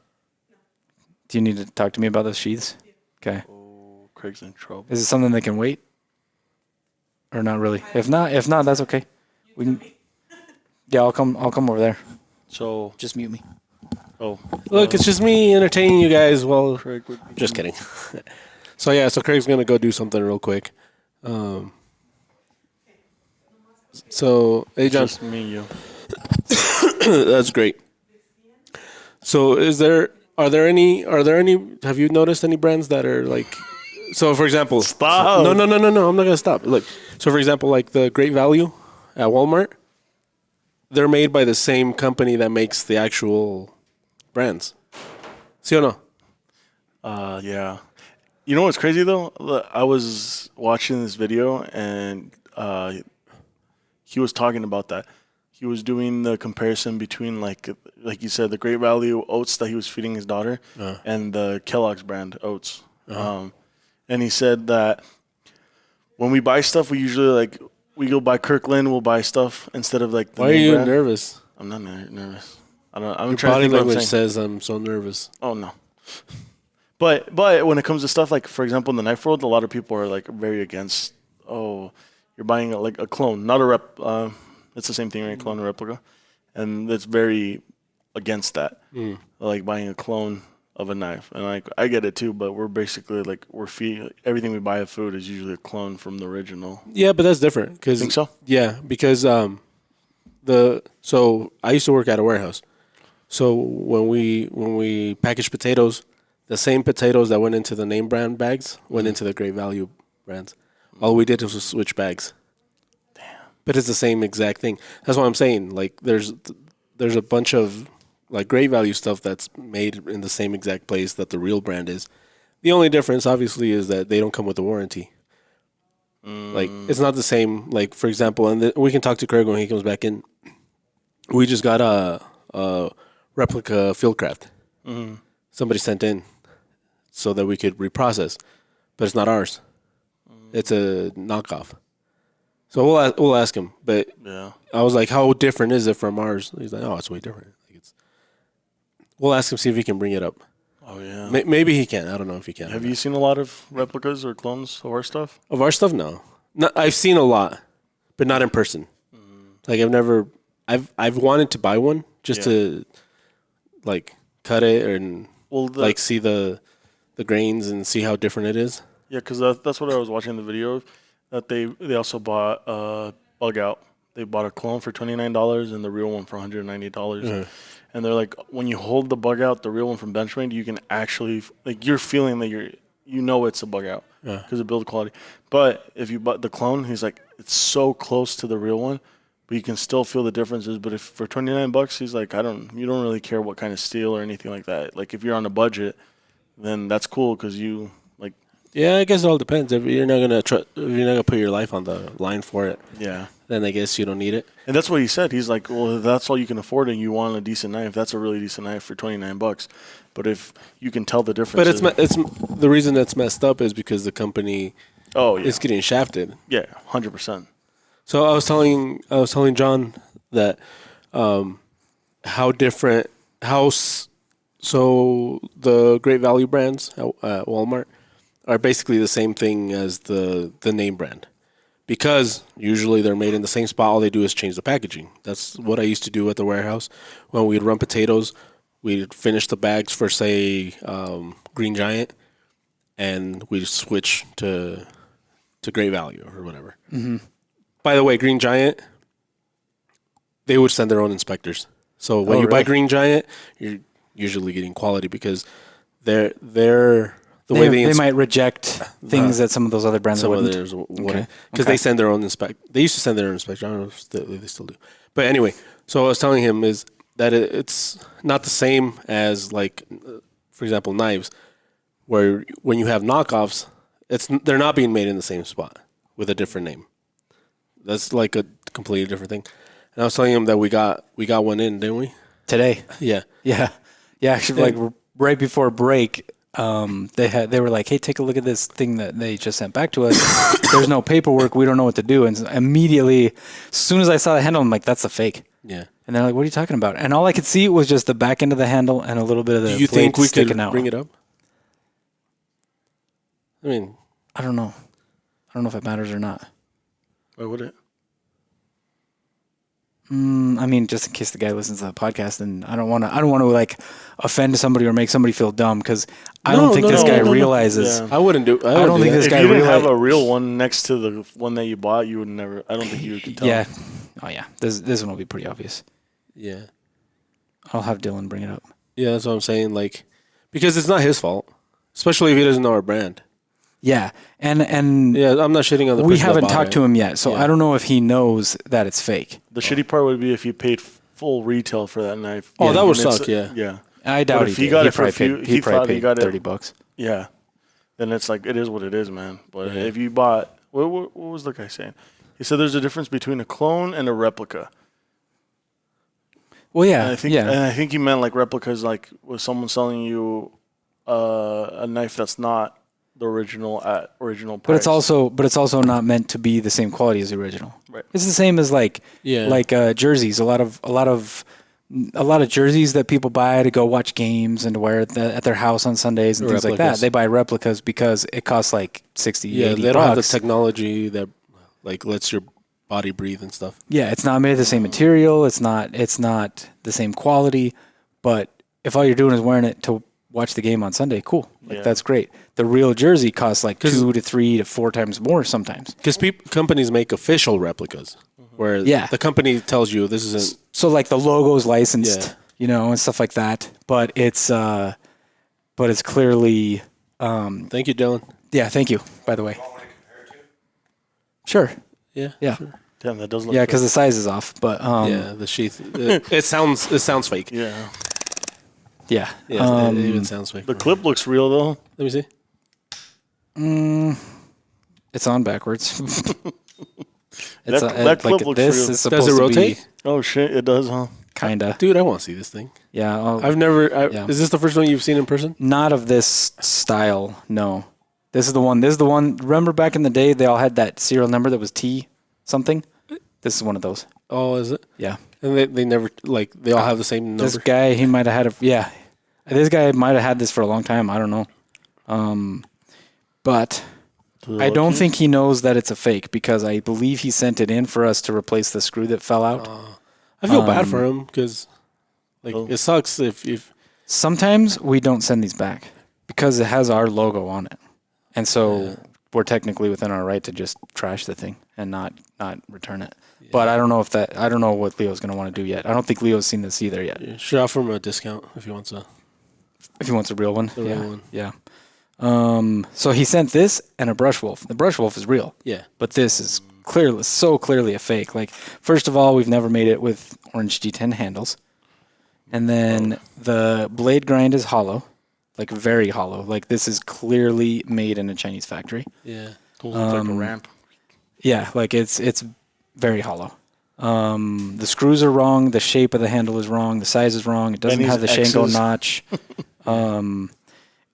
Do you need to talk to me about those sheaths? Okay. Oh, Craig's in trouble. Is it something that can wait? Or not really? If not, that's okay. We can. Yeah, I'll come over there. So, Just mute me. Look, it's just me entertaining you guys. Well, Craig would just kidding. So yeah, so Craig's gonna go do something real quick. So hey, John, just me and you. that's great. So are there any? Have you noticed any brands that are like? So for example, Stop. No, I'm not gonna stop. Look, so for example, like the Great Value at Walmart, they're made by the same company that makes the actual brands. See or no? Yeah. You know what's crazy though? Look, I was watching this video and he was talking about that. He was doing the comparison between like you said, the Great Value oats that he was feeding his daughter and the Kellogg's brand oats. And he said that when we buy stuff, we usually like we go buy Kirkland. We'll buy stuff instead of like the Why are name you brand. nervous? I'm not nervous. I don't. I'm Your trying body to think what I'm language saying. says I'm so nervous. Oh no. But when it comes to stuff like, for example, in the knife world, a lot of people are like very against. Oh, you're buying like a clone, not a rep. It's the same thing, right? Clone and replica, and it's very against that. Like buying a clone of a knife, and like I get it too. But we're basically like everything we buy of food is usually a clone from the original. Yeah, but that's different. Think so? Yeah, because so I used to work at a warehouse. So when we package potatoes, the same potatoes that went into the name brand bags went into the Great Value brands. All we did was switch bags. Damn. But it's the same exact thing. That's what I'm saying. Like there's a bunch of like Great Value stuff that's made in the same exact place that the real brand is. The only difference, obviously, is that they don't come with a warranty. Like it's not the same. Like for example, and we can talk to Craig when he comes back in. We just got a replica Fieldcraft. Somebody sent in so that we could reprocess, but it's not ours. It's a knockoff. So we'll ask him. But Yeah. I was like, "How different is it from ours?" He's like, "Oh, it's way different." Like we'll ask him, see if he can bring it up. Oh yeah. Maybe he can. I don't know if he can. Have you seen a lot of replicas or clones of our stuff? Of our stuff? No. I've seen a lot, but not in person. Like I've wanted to buy one just to like cut it and like see the grains and see how different it is. Yeah, because that's what I was watching the video of. That they also bought a bug out. They bought a clone for $29 and the real one for $190. And they're like, when you hold the bug out, the real one from Benchmade, you can actually like you're feeling that you know it's a bug out because of build quality. But if you bought the clone, he's like, it's so close to the real one, but you can still feel the differences. But if for $29, he's like, you don't really care what kind of steel or anything like that. Like if you're on a budget, then that's cool because you like. Yeah, I guess it all depends. If you're not gonna put your life on the line for it, then I guess you don't need it. And that's what he said. He's like, well, if that's all you can afford and you want a decent knife, that's a really decent knife for $29. But if you can tell the difference. But it's the reason that's messed up is because the company is getting shafted. Yeah, 100%. So I was telling John that so the Great Value brands at Walmart are basically the same thing as the name brand. Because usually they're made in the same spot, all they do is change the packaging. That's what I used to do at the warehouse. When we'd run potatoes, we'd finish the bags for, say, Green Giant, and we'd switch to Great Value or whatever. By the way, Green Giant, they would send their own inspectors. So when you buy Green Giant, you're usually getting quality because their They might reject things that some of those other brands some wouldn't. others wouldn't, because Okay. they send their own They used to send their own inspector. I don't know if they still do. But anyway, so what I was telling him is that it's not the same as, like, for example, knives, where when you have knockoffs, they're not being made in the same spot with a different name. That's like a completely different thing. And I was telling him that we got one in, didn't we? Today. Yeah. Yeah. Yeah, actually, like right before break, they were like, "Hey, take a look at this thing that they just sent back to us. There's no paperwork. We don't know what to do." And immediately, as soon as I saw the handle, I'm like, "That's a fake." Yeah. And they're like, "What are you talking about?" And all I could see was just the back end of the handle and a little bit of the Do you blade think we sticking could out. bring it up? I mean, I don't know. I don't know if it matters or not. Why would it? I mean, just in case the guy listens to the podcast, and I don't want to like offend somebody or make somebody feel dumb, because I don't think this guy realizes. Yeah. I wouldn't do. I don't think this If guy you didn't have realizes. a real one next to the one that you bought, you would never. I don't think you could tell. Yeah. Oh yeah. This one will be pretty obvious. Yeah. I'll have Dylan bring it up. Yeah, that's what I'm saying. Like, because it's not his fault, especially if he doesn't know our brand. Yeah, and Yeah, I'm not shitting on the. we haven't talked to him yet, so I don't know if he knows that it's fake. The shitty part would be if you paid full retail for that knife. Oh, that would And it's- suck. Yeah. Yeah. I doubt But he if he did. got He it for a probably few- paid, he thought he paid got it- $30. Yeah. Then it's like, it is what it is, man. But Yeah. if you bought, what was the guy saying? He said there's a difference between a clone and a replica. Well, yeah, And I think he meant like replicas, like was someone selling you a knife that's not the original at original price. but it's also not meant to be the same quality as the original. Right. It's the same as like Yeah. jerseys. A lot of jerseys that people buy to go watch games and to wear at their house on Sundays and things like that. Replicas. They buy replicas because it costs like 60, Yeah, 80 they don't have the bucks. technology that like lets your body breathe and stuff. Yeah, it's not made of the same material. It's not the same quality. But if all you're doing is wearing it to watch the game on Sunday, cool. Like Yeah. that's great. The real jersey costs like 2 to 3 to 4 times more sometimes. Because companies make official replicas, where the company tells you this isn't. So like the logo's licensed, Yeah. you know, and stuff like that. But it's clearly Thank you, Dylan. yeah. Thank you. By the way, sure. Yeah. Yeah. Sure. Damn, that does look Yeah, good. because the size is off. But Yeah, the sheath. It sounds fake. Yeah. yeah. Yeah, it even sounds fake. The clip looks real, though. Let me see. It's on backwards. That clip looks this real. is supposed Does it to rotate? be Oh, shit, it does, huh? kinda. Dude, I want to see this thing. Yeah. I've never. Yeah. Is this the first one you've seen in person? Not of this style, no. This is the one. Remember back in the day, they all had that serial number that was T something? This is one of those. Oh, is it? Yeah. And they never, like, they all have the same number. This guy, he might have had this guy might have had this for a long time. I don't know. But I don't think he knows that it's a fake, because I believe he sent it in for us to replace the screw that fell out. I feel bad for him because, like, it sucks if Sometimes we don't send these back because it has our logo on it. And so we're technically within our right to just trash the thing and not return it. Yeah. But I don't know what Leo's going to want to do yet. I don't think Leo's seen this either yet. you should offer him a discount if he wants a. If he wants a real one. Real one. Yeah. So he sent this and a brush wolf. The brush wolf is real. Yeah. But this is so clearly a fake. Like, first of all, we've never made it with orange G10 handles. And then the blade grind is hollow, like very hollow. Like, this is clearly made in a Chinese factory. Yeah. Looks like a ramp. Yeah, like it's very hollow. The screws are wrong. The shape of the handle is wrong. The size is wrong. It doesn't have the Shango X's. notch.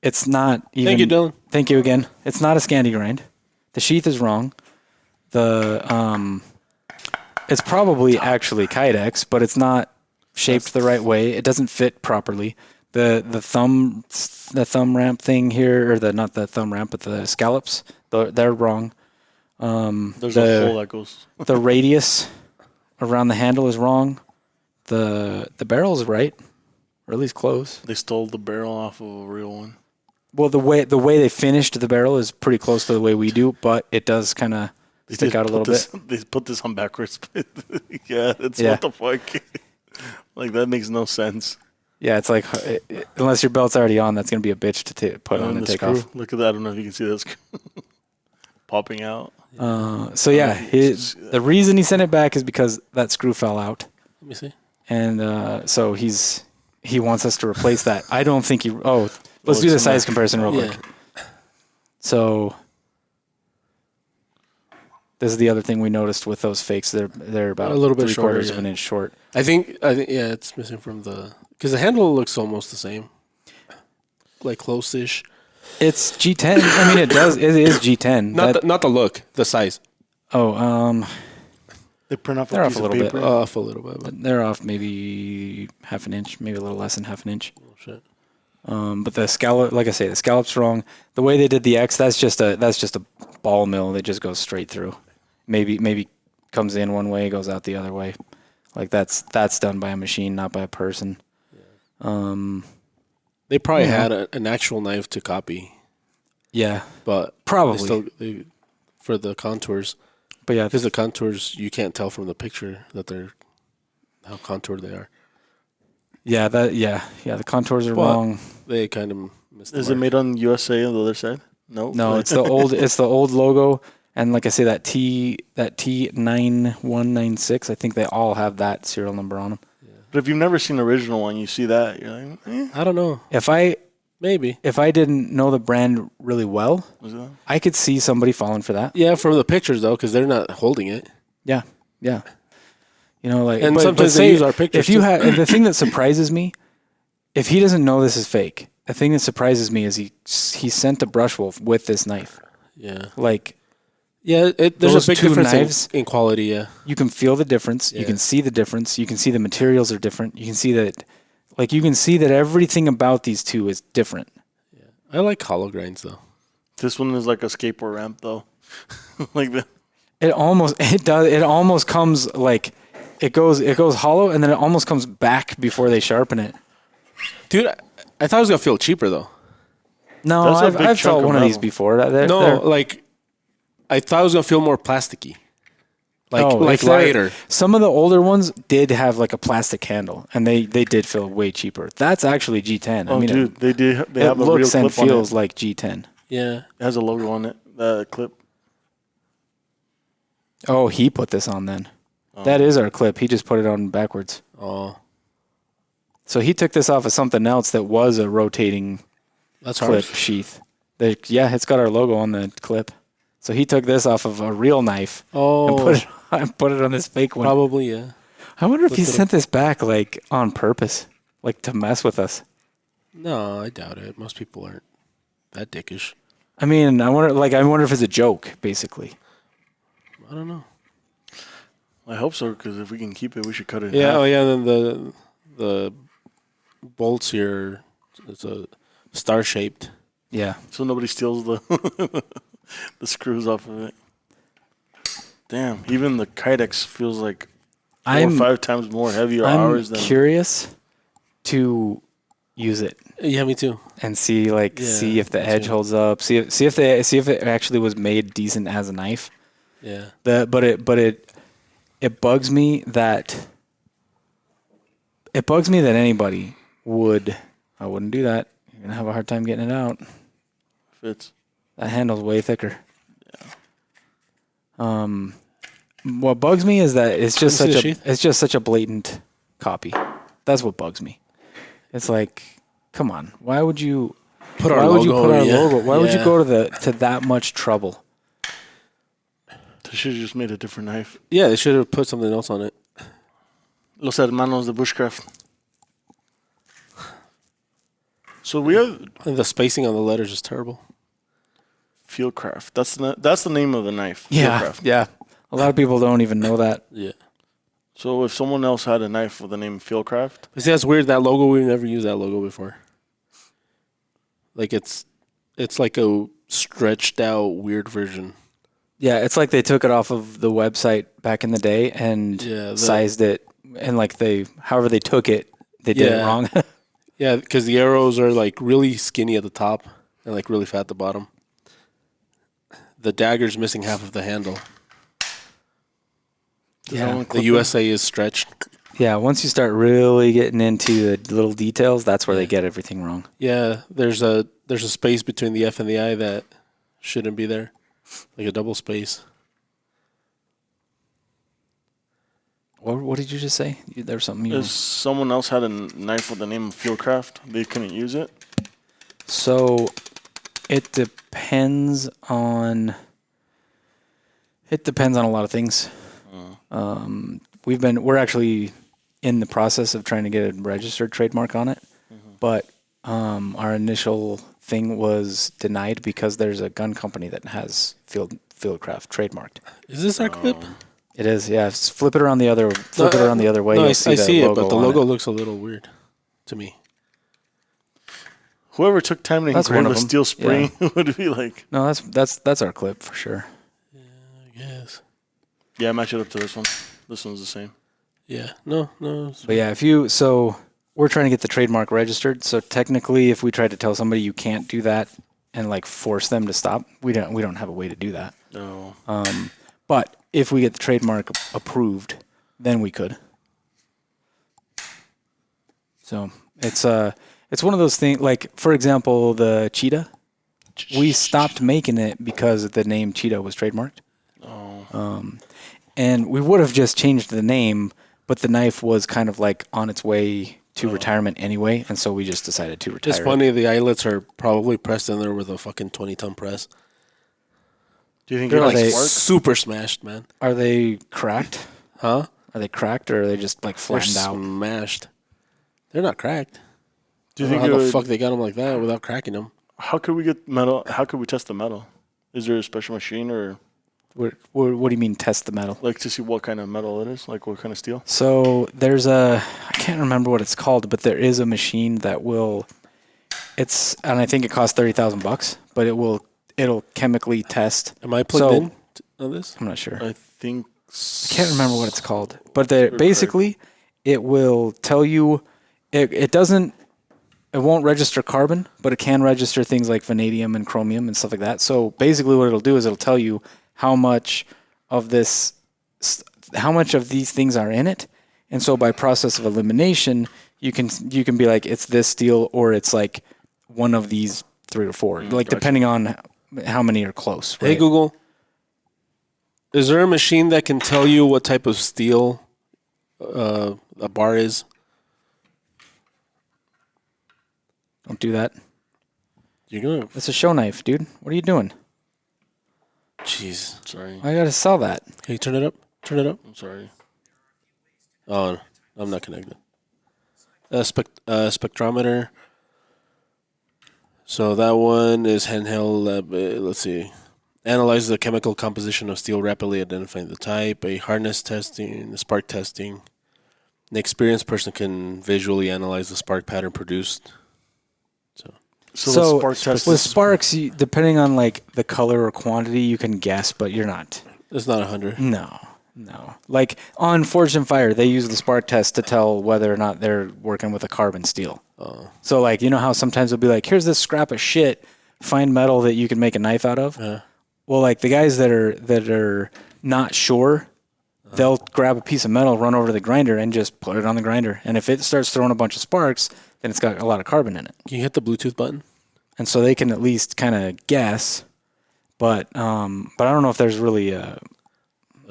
It's not even. Thank you, Dylan. Thank you again. It's not a Scandi grind. The sheath is wrong. It's probably actually Kydex, but it's not shaped the right way. It doesn't fit properly. The thumb ramp thing here, or not the thumb ramp, but the scallops, they're wrong. There's a hole that goes. The radius around the handle is wrong. The barrel is right, or at least close. They stole the barrel off of a real one. Well, the way they finished the barrel is pretty close to the way we do, but it does kind of stick out a little bit. They put this on backwards. Yeah, it's Yeah. what the fuck. Like, that makes no sense. Yeah, it's like unless your belt's already on, that's gonna be a bitch to put on and the take screw. off. Look at that. I don't know if you can see this popping out. So yeah, the reason he sent it back is because that screw fell out, Let me see. and so he wants us to replace that. I don't think he. Oh, let's do the size comparison real quick. So this is the other thing we noticed with those fakes. They're about A little bit 3/4 shorter, of an inch short. I think yeah, it's missing from because the handle looks almost the same, like close-ish. It's G10. I mean, it is G10. Not the look, the size. They print off They're a off piece a of little paper. bit. Off a little bit. But they're off maybe half an inch, maybe a little less than half an inch. oh, shit. But the scallop, like I say, the scallop's wrong. The way they did the X, that's just a ball mill that just goes straight through. Maybe comes in one way, goes out the other way. Like that's done by a machine, not by a person. They probably had an actual knife to copy, Yeah, but probably. they for the contours. But yeah, Because the contours, you can't tell from the picture that how contoured they are. the contours are But wrong. They kind of missed the Is it mark. made on USA on the other side? No, it's the old logo, and like I say, that T9196. I think they all have that serial number on them. But if you've never seen the original one, you see that, you're like, I don't know. If I Maybe. didn't know the brand really well, was that? I could see somebody falling for that. Yeah, from the pictures though, because they're not holding it. Yeah. You know, like, And but sometimes say they use our pictures If you too. had the thing that surprises me, if he doesn't know this is fake, the thing that surprises me is he sent a brush wolf with this knife. Yeah. Like, Yeah, there's Those a big two difference knives- in quality, yeah. you can feel the difference. You Yeah. can see the difference. You can see the materials are different. You can see that, everything about these two is different. I like hollow grinds though. This one is like a skateboard ramp, though. Like that. It almost comes like it goes hollow, and then it almost comes back before they sharpen it. Dude, I thought it was going to feel cheaper though. No, That's a I've big chunk felt of one of these metal. before. No, like I thought it was going to feel more plasticky. Like if they're- lighter. Some of the older ones did have like a plastic handle, and they did feel way cheaper. That's actually G10. Oh, I mean, dude, they it have a real looks and clip on feels it. like G10. Yeah. It has a logo on it. The clip. Oh, he put this on then. That is our clip. He just put it on backwards. Oh, So he took this off of something else that was a rotating that's clip hard. sheath. It's got our logo on the clip. So he took this off of a real knife and put it on this fake one. Probably, yeah. I wonder if he Look it sent this back like on purpose, like to mess with us. No, I doubt it. Most people aren't that dickish. I mean, I wonder if it's a joke, basically. I don't know. I hope so, because if we can keep it, we should cut it. in Yeah. half. Oh, yeah. Then the bolts here, it's a star shaped. Yeah. So nobody steals the the screws off of it. Damn, even the Kydex feels like 4 or 5 times more heavier I'm hours than. curious to use it Yeah, me too. and see if the me edge too. holds up. See if it actually was made decent as a knife. Yeah. But it bugs me that anybody would. I wouldn't do that. You're gonna have a hard time getting it out. Fits. That handle's way thicker. What bugs me is that it's just Let me see such the a sheath. it's just such a blatant copy. That's what bugs me. It's like, come on, why would you Put our why would you logo, put our yeah. logo? Why would you Yeah. go to that much trouble? They should have just made a different knife. Yeah, they should have put something else on it. Los Hermanos de Bushcraft. So we have And the spacing on the letters is terrible. Fieldcraft. That's the name of the knife. Yeah, Fieldcraft. yeah. A lot of people don't even know that. Yeah. So if someone else had a knife with the name Fieldcraft, But see, that's weird. That logo, we've never used that logo before. Like it's like a stretched out weird version. Yeah, it's like they took it off of the website back in the day and sized it, and however they took it, they did it Yeah. wrong. Yeah, because the arrows are like really skinny at the top and like really fat at the bottom. The dagger's missing half of the handle. does that one The clip USA is stretched. Yeah, once you start really getting into the little details, that's where they get everything wrong. Yeah, there's a space between the F and the I that shouldn't be there, like a double space. What did you just say? There was something you. If someone else had a knife with the name of Fieldcraft, they couldn't use it. So it depends on a lot of things. We're actually in the process of trying to get a registered trademark on it, but our initial thing was denied because there's a gun company that has Fieldcraft trademarked. Is this our clip? It is, yeah. Flip it around the other way. No, You'll I see see the it, logo but the on logo it. looks a little weird to me. Whoever took time to That's one engrave of a them. steel spring would be like. No, that's our clip for sure. I guess. Yeah, match it up to this one. This one's the same. Yeah. No. But yeah, we're trying to get the trademark registered. So technically, if we tried to tell somebody you can't do that and like force them to stop, we don't have a way to do that. No. But if we get the trademark approved, then we could. So it's one of those things. Like for example, the cheetah, we stopped making it because the name cheetah was trademarked. And we would have just changed the name, but the knife was kind of like on its way to retirement anyway, and so we just decided to retire. It's funny. The eyelets are probably pressed in there with a fucking 20-ton press. Do you think They're it like like spark? super smashed, man. Are they cracked? Huh? Are they cracked or are they just like They're flattened out? smashed. They're not cracked. Do you I don't think know it how the would, fuck they got them like that without cracking them? How could we get metal? How could we test the metal? Is there a special machine or What do you mean test the metal? like to see what kind of metal it is? Like what kind of steel? So there's I can't remember what it's called, but there is a machine that and I think it costs $30,000, but it'll chemically test. Am I plugged in on this? I'm not sure. I think. I can't remember what it's called, but basically it will tell you it won't register carbon, but it can register things like vanadium and chromium and stuff like that. So basically what it'll do is it'll tell you how much of these things are in it. And so by process of elimination, you can be like, it's this steel or it's like one of these 3 or 4, like depending on how many are close. Right? Hey, Google. Is there a machine that can tell you what type of steel a bar is? Don't do that. You're gonna. It's a show knife, dude. What are you doing? Jeez. Sorry. I gotta sell that. Hey, turn it up. Turn it up. I'm sorry. Oh, I'm not connected. Spectrometer. So that one is handheld. Let's see. Analyzes the chemical composition of steel, rapidly identifying the type. A hardness testing, spark testing. An experienced person can visually analyze the spark pattern produced. So the spark test with is- sparks, depending on like the color or quantity, you can guess, but you're not. It's not 100. No. Like on Forged and Fire, they use the spark test to tell whether or not they're working with a carbon steel. So like, you know how sometimes they'll be like, here's this scrap of shit, find metal that you can make a knife out of. Well, like the guys that are not sure, they'll grab a piece of metal, run over to the grinder, and just put it on the grinder. And if it starts throwing a bunch of sparks, then it's got a lot of carbon in it. Can you hit the Bluetooth button? And so they can at least kind of guess. But I don't know if there's really I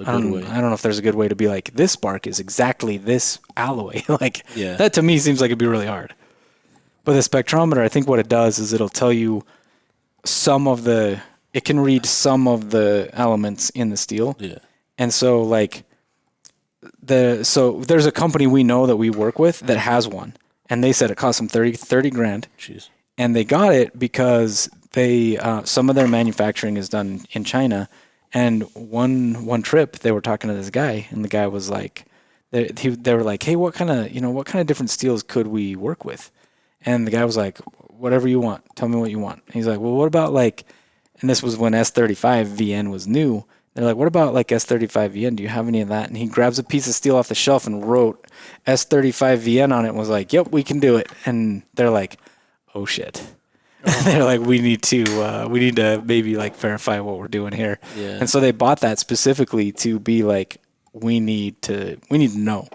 don't know if there's a good way to be like, this spark is exactly this alloy. Like that to me seems like it'd be really hard. But the spectrometer, I think what it does is it'll tell you it can read some of the elements in the steel. Yeah. And so like there's a company we know that we work with that has one. And they said it cost them $30,000. Jeez. And they got it because they some of their manufacturing is done in China. And one trip they were talking to this guy, and the guy was like, they were like, hey, what kind of different steels could we work with? And the guy was like, whatever you want. Tell me what you want. And he's like, well, what about like, and this was when S35 VN was new. They're like, what about like S35 VN? Do you have any of that? And he grabs a piece of steel off the shelf and wrote S35 VN on it and was like, yep, we can do it. And they're like, oh shit. They're like, we need to maybe like verify what we're doing here. Yeah. And so they bought that specifically to be like, we need to know.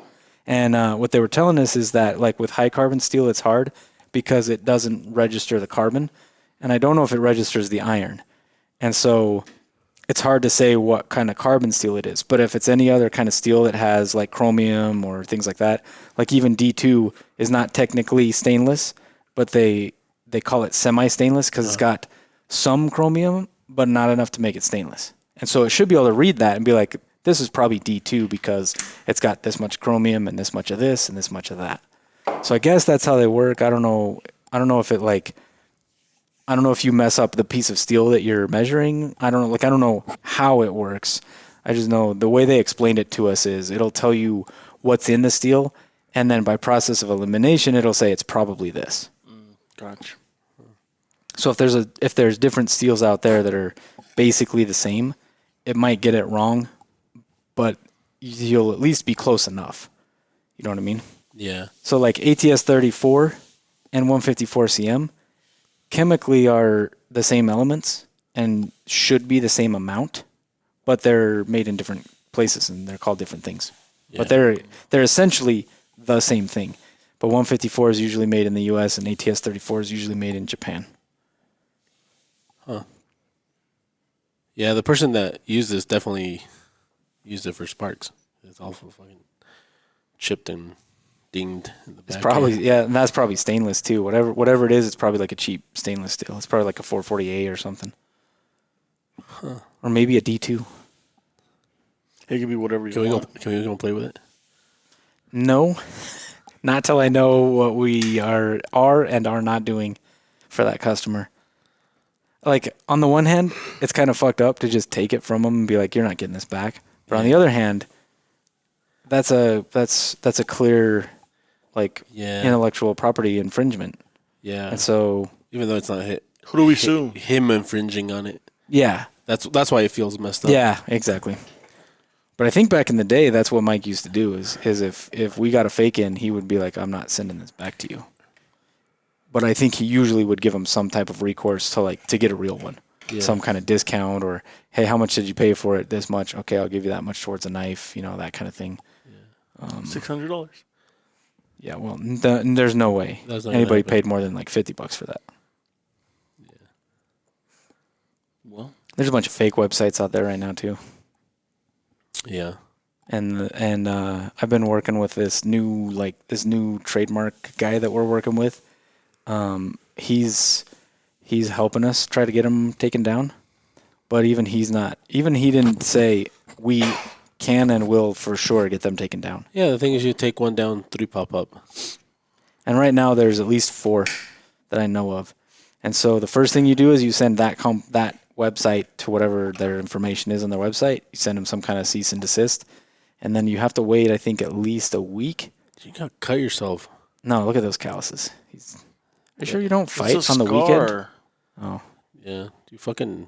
And what they were telling us is that, like with high carbon steel, it's hard because it doesn't register the carbon, and I don't know if it registers the iron, and so it's hard to say what kind of carbon steel it is. But if it's any other kind of steel that has like chromium or things like that, like even D2 is not technically stainless, but they call it semi-stainless because it's got some chromium, but not enough to make it stainless. And so it should be able to read that and be like, this is probably D2 because it's got this much chromium and this much of this and this much of that. So I guess that's how they work. I don't know if it like, I don't know if you mess up the piece of steel that you're measuring. I don't know how it works. I just know the way they explained it to us is it'll tell you what's in the steel, and then by process of elimination, it'll say it's probably this. Gotcha. So if there's different steels out there that are basically the same, it might get it wrong, but you'll at least be close enough. You know what I mean? Yeah. So like ATS 34 and 154 CM chemically are the same elements and should be the same amount, but they're made in different places and they're called different things. Yeah. But they're essentially the same thing. But 154 is usually made in the US and ATS 34 is usually made in Japan. Huh. Yeah, the person that used this definitely used it for sparks. It's all fucking chipped and dinged in the back. It's probably and that's probably stainless too. Whatever it is, it's probably like a cheap stainless steel. It's probably like a 440A or something. Huh. Or maybe a D2. It could be whatever you want. Can we go play with it? No. Not till I know what we are and are not doing for that customer. Like, on the one hand, it's kind of fucked up to just take it from them and be like, you're not getting this back. But on the other hand, that's a clear, like, intellectual property infringement. Yeah. And so, even though it's not who do we sue? Him infringing on it. Yeah. That's why it feels messed up. Yeah, exactly. But I think back in the day, that's what Mike used to do is if we got a fake in, he would be like, I'm not sending this back to you. But I think he usually would give them some type of recourse to get a real one. Yeah. Some kind of discount or, hey, how much did you pay for it? This much. Okay, I'll give you that much towards a knife, that kind of thing. Yeah. $600. Yeah, well, there's no way anybody paid more than like $50 for that. Yeah. Well, there's a bunch of fake websites out there right now too. Yeah. And I've been working with this new trademark guy that we're working with. He's helping us try to get him taken down, but even he didn't say we can and will for sure get them taken down. Yeah, the thing is you take one down, 3 pop up. And right now there's at least 4 that I know of. And so the first thing you do is you send that website to whatever their information is on their website. You send them some kind of cease and desist, and then you have to wait, I think, at least a week. You gotta cut yourself. No, look at those calluses. Are you sure you don't fight on the weekend? Oh. Yeah. You fucking...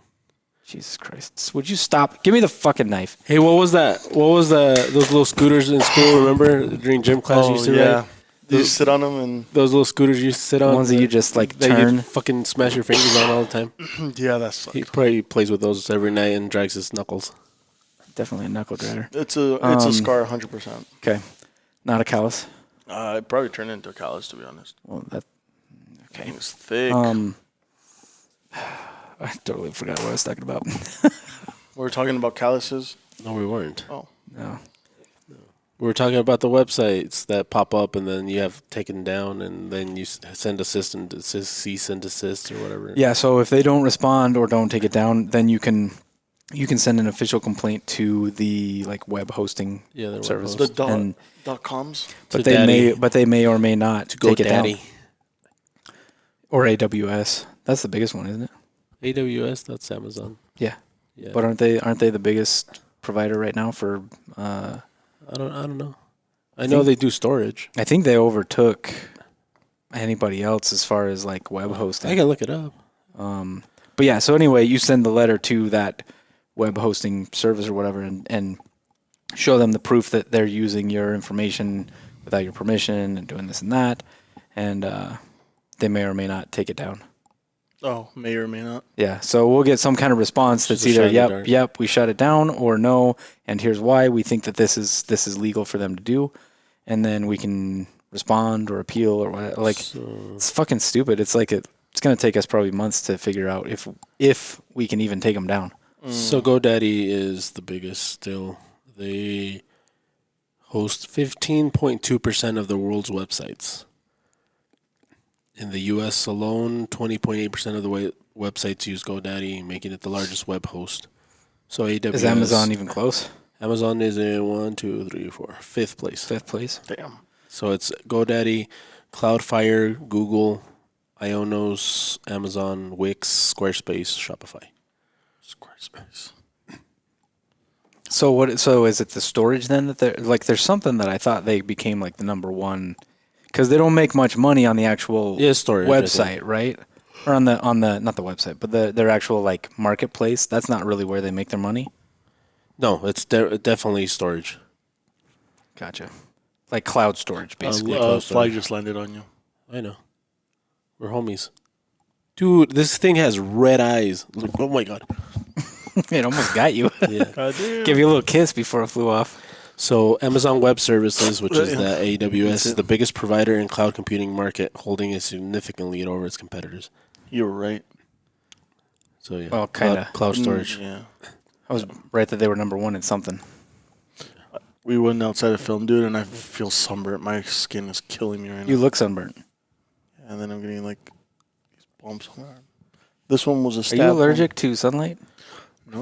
Jesus Christ. Would you stop? Give me the fucking knife. Hey, what was that? Those little scooters in school, remember? During gym class you used to ride? You sit on them and... Those little scooters you used to sit on? The ones that you just, turn? That you fucking smash your fingers on all the time? Yeah, that's... He probably plays with those every night and drags his knuckles. Definitely a knuckle dragger. It's a scar, 100%. Okay. Not a callus? It probably turned into a callus, to be honest. Well, okay. It's thick. I totally forgot what I was talking about. We were talking about calluses? No, we weren't. Oh. No. We were talking about the websites that pop up and then you have taken down and then you send cease and desist or whatever. Yeah, so if they don't respond or don't take it down, then you can send an official complaint to the web hosting service. The .coms? But they may or may not take it down. Or AWS. That's the biggest one, isn't it? AWS, that's Amazon. Yeah. But aren't they the biggest provider right now for I don't know. I know they do storage. I think they overtook anybody else as far as web hosting. I can look it up. But yeah, so anyway, you send the letter to that web hosting service or whatever and show them the proof that they're using your information without your permission and doing this and that, and they may or may not take it down. Oh, may or may not. Yeah, so we'll get some kind of response that's either yep, we shut it down, or no, and here's why we think that this is legal for them to do, and then we can respond or appeal or whatever. Like, it's fucking stupid. It's like it's going to take us probably months to figure out if we can even take them down. So GoDaddy is the biggest still. They host 15.2% of the world's websites. In the U.S. alone, 20.8% of the websites use GoDaddy, making it the largest web host. So AWS... Is Amazon even close? Amazon is in 5th place. 5th place? Damn. So it's GoDaddy, Cloudflare, Google, Ionos, Amazon, Wix, Squarespace, Shopify. Squarespace. So So is it the storage then that they're like? There's something that I thought they became like the number one because they don't make much money on the actual storage website, right? Or on the not the website, but their actual like marketplace. That's not really where they make their money. No, it's definitely storage. Gotcha. Like cloud storage, basically. Flag just landed on you. I know. We're homies. Dude, this thing has red eyes. Oh my god. It almost got you. Yeah. Give you a little kiss before it flew off. So Amazon Web Services, which is the AWS, is the biggest provider in cloud computing market, holding a significant lead over its competitors. You were right. So yeah. Well, kinda. Cloud storage. Yeah. I was right that they were number one in something. We went outside of film, dude, and I feel sunburnt. My skin is killing me right now. You look sunburnt. And then I'm getting like these bumps on my arm. This one was a Are stab. you allergic to sunlight? No,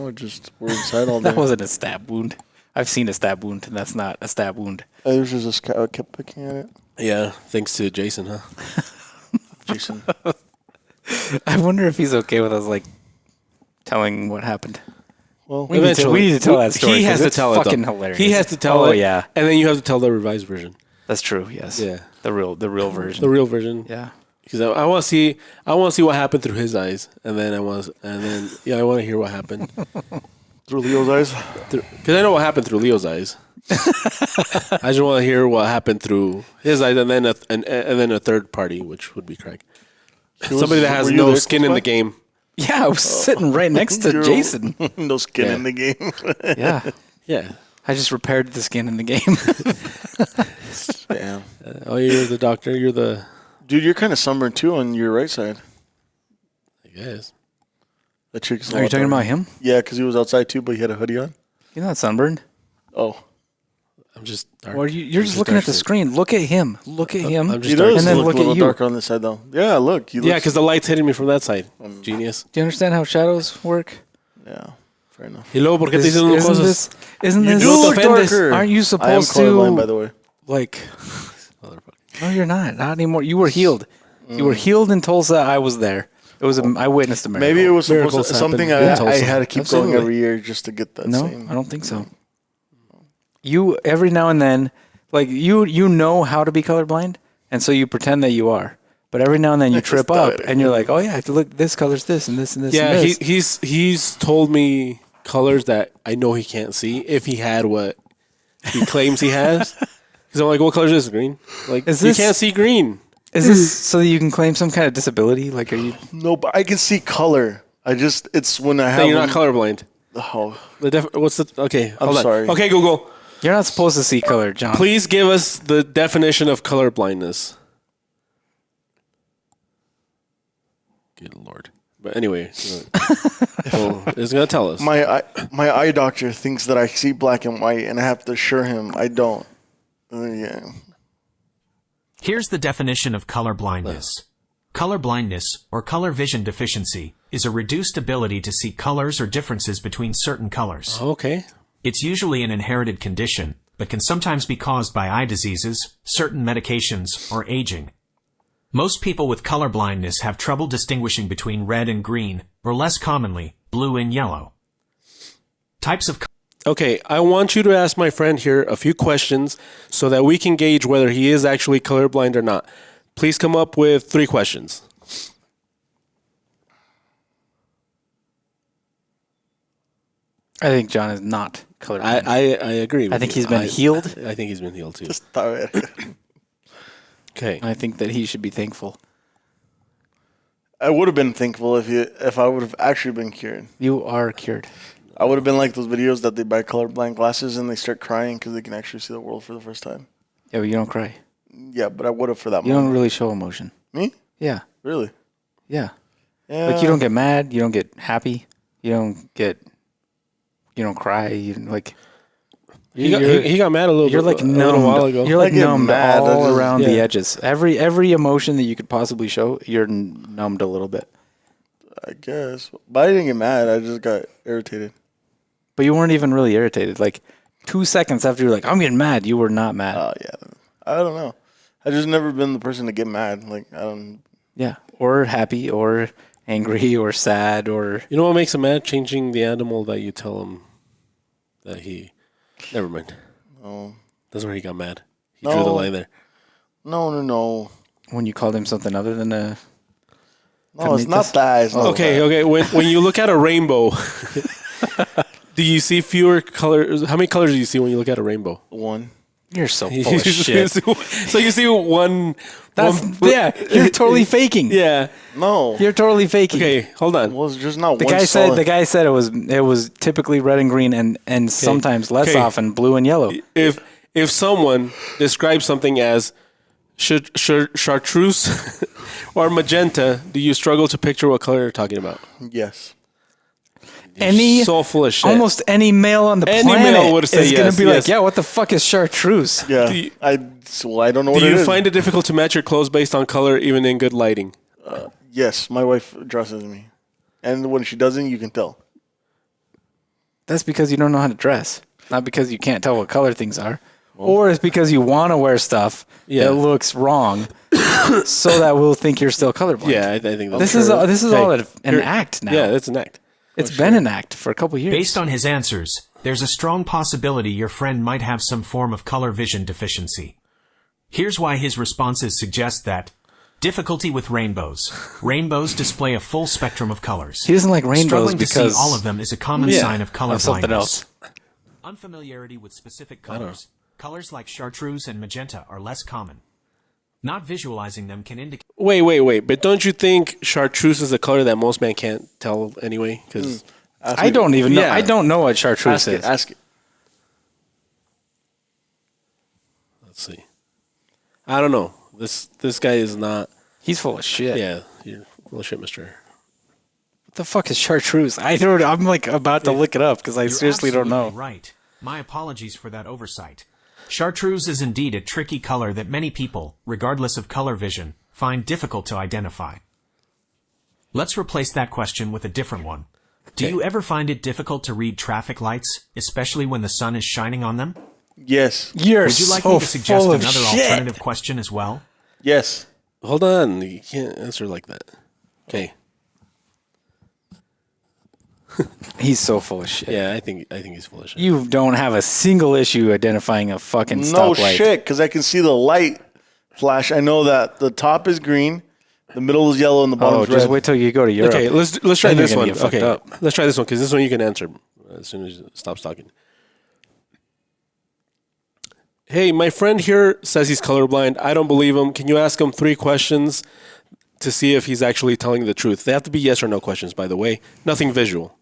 we're inside all day. That wasn't a stab wound. I've seen a stab wound, and that's not a stab wound. It was just a scar. I kept picking at it. Yeah, thanks to Jason, huh? Jason. I wonder if he's okay with us like telling what happened. Well, We need to tell that story. He has 'cause to it's tell it. fucking Though. hilarious. He has to tell Oh it. yeah, and then you have to tell the revised version. that's true. Yes. Yeah, The real version. the real version. Yeah. Because I want to see what happened through his eyes, and then I want to hear what happened through Leo's eyes. because I know what happened through Leo's eyes. I just want to hear what happened through his eyes, and then a third party, which would be Craig, somebody that has no skin in the game. Yeah, I was sitting right next to Jason. No skin in the game. Yeah. Yeah. I just repaired the skin in the game. Damn. You're the doctor. You're the. Dude, you're kind of sunburned too on your right side. I guess. That chick's. Are you talking about him? Yeah, because he was outside too, but he had a hoodie on. He's not sunburned. Oh. I'm just. Dark. Or you're just looking at the screen. Look at him. Look at him. I'm just He dark. does And then look look a at little you. darker on this side though. Yeah, look. Yeah, because the light's hitting me from that side. Genius. Do you understand how shadows work? Yeah, fair enough. Hello, ¿por qué te dicen cosas? Isn't You this do look ofendes? darker. Aren't you I am supposed colorblind, by to the way. like? No, you're not. Not anymore. You were healed. You were healed in Tulsa. I was there. It was. I witnessed a miracle. Maybe it was Miracles something happen in I Tulsa. had to keep Absolutely. going every year just to get that. No, same. I don't think so. You every now and then, like you know how to be colorblind, and so you pretend that you are. But every now and then you trip Stop up, it. and you're like, "Oh yeah, look, this color's this, and this, and this." Yeah, and this. he's told me colors that I know he can't see if he had what he claims he has. Because I'm like, what color is this? Green? Like, Is you this- can't see green. Is this so that you can claim some kind of disability? Like, are you? No, but I can see color. It's when I have. Then you're not them- colorblind. Oh, What's the? Okay, I'm hold on. sorry. Okay, Google, You're not supposed to see color, John. please give us the definition of color blindness. Good Lord. But anyway, well, it's gonna tell us. my eye doctor thinks that I see black and white, and I have to assure him I don't. Yeah. Here's the definition of color blindness. Color blindness, or color vision deficiency, is a reduced ability to see colors or differences between certain colors. Okay. It's usually an inherited condition, but can sometimes be caused by eye diseases, certain medications, or aging. Most people with color blindness have trouble distinguishing between red and green, or less commonly, blue and yellow. Types of Okay, I want you to ask my friend here a few questions so that we can gauge whether he is actually colorblind or not. Please come up with 3 questions. I think John is not colorblind. I agree with I think you. he's been healed. I think he's been healed too. Stop it. Okay. I think that he should be thankful. I would have been thankful if I would have actually been cured. You are cured. I would have been like those videos that they buy colorblind glasses and they start crying because they can actually see the world for the first time. Yeah, but you don't cry. Yeah, but I would have for that You don't moment. really show emotion. Me? Yeah, Really? yeah. Yeah. Like you don't get mad. You don't get happy. You don't cry. He got mad a little. You're like a little while numbed. ago. You're like I get numbed mad, I all just- around the yeah. edges. Every emotion that you could possibly show, you're numbed a little bit. I guess. But I didn't get mad. I just got irritated. But you weren't even really irritated. Like 2 seconds after you were like, I'm getting mad, you were not mad. Yeah. I don't know. I just never been the person to get mad. Like, I don't. Yeah. Or happy or angry or sad or You know what makes him mad? Changing the animal that you tell him that he. Never mind. No. That's where he got mad. He drew the No. line there. No. when you called him something other than a No, it's not Carnitas? that. It's not Okay, that. okay. When you look at a rainbow, do you see fewer colors? How many colors do you see when you look at a rainbow? One. You're so full of shit. So you see one. That's, one yeah, you're totally faking. Yeah. No. You're totally faking. Okay, hold on. Well, it's just not The one guy solid. said it was typically red and green and sometimes less Okay. often blue and yellow. If someone describes something as chartreuse or magenta, do you struggle to picture what color they're talking about? Yes. Any So full of shit. almost any male on the Any planet male would say is going yes, to be yes. like, yeah, what the fuck is chartreuse? Yeah. Do you- I don't know Do what it you is. find it difficult to match your clothes based on color, even in good lighting? Yes, my wife dresses me, and when she doesn't, you can tell. That's because you don't know how to dress, not because you can't tell what color things are. Or it's because you want to wear stuff that looks wrong, so that we'll think you're still colorblind. Yeah, I think that's this true. is all an Here- act now. Yeah, it's an act. It's been an act for a couple years. Based on his answers, there's a strong possibility your friend might have some form of color vision deficiency. Here's why his responses suggest that difficulty with rainbows. Rainbows display a full spectrum of colors. He doesn't like rainbows Struggling to because see all of them is a common Yeah, sign of color of something blindness. else. Unfamiliarity with specific colors. Colors like chartreuse and magenta are less common. Not visualizing them can indicate Wait. But don't you think chartreuse is a color that most men can't tell anyway? Because I don't even know. Yeah. I don't know what chartreuse Ask is. it. Ask it. let's see. I don't know. This guy is not. He's full of shit. Yeah, you're full of shit, Mister. What the fuck is chartreuse? I'm like about to look it up because I You're seriously don't know. absolutely Right. My apologies for that oversight. Chartreuse is indeed a tricky color that many people, regardless of color vision, find difficult to identify. Let's replace that question with a different one. Do you ever find it difficult to read traffic lights, especially when the sun is shining on them? Yes. You're Would you like so me to suggest full of another shit. alternative question as well? Yes. Hold on, you can't answer like that. Okay. He's so full of shit. Yeah, I think he's full of shit. You don't have a single issue identifying a fucking No stoplight. shit, because I can see the light flash. I know that the top is green, the middle is yellow, and the bottom Oh, is just red. wait till you go to Europe. Okay, let's try Then you're this gonna one. get fucked Okay, up. let's try this one because this one you can answer as soon as it stops talking. Hey, my friend here says he's colorblind. I don't believe him. Can you ask him 3 questions to see if he's actually telling the truth? They have to be yes or no questions, by the way. Nothing visual.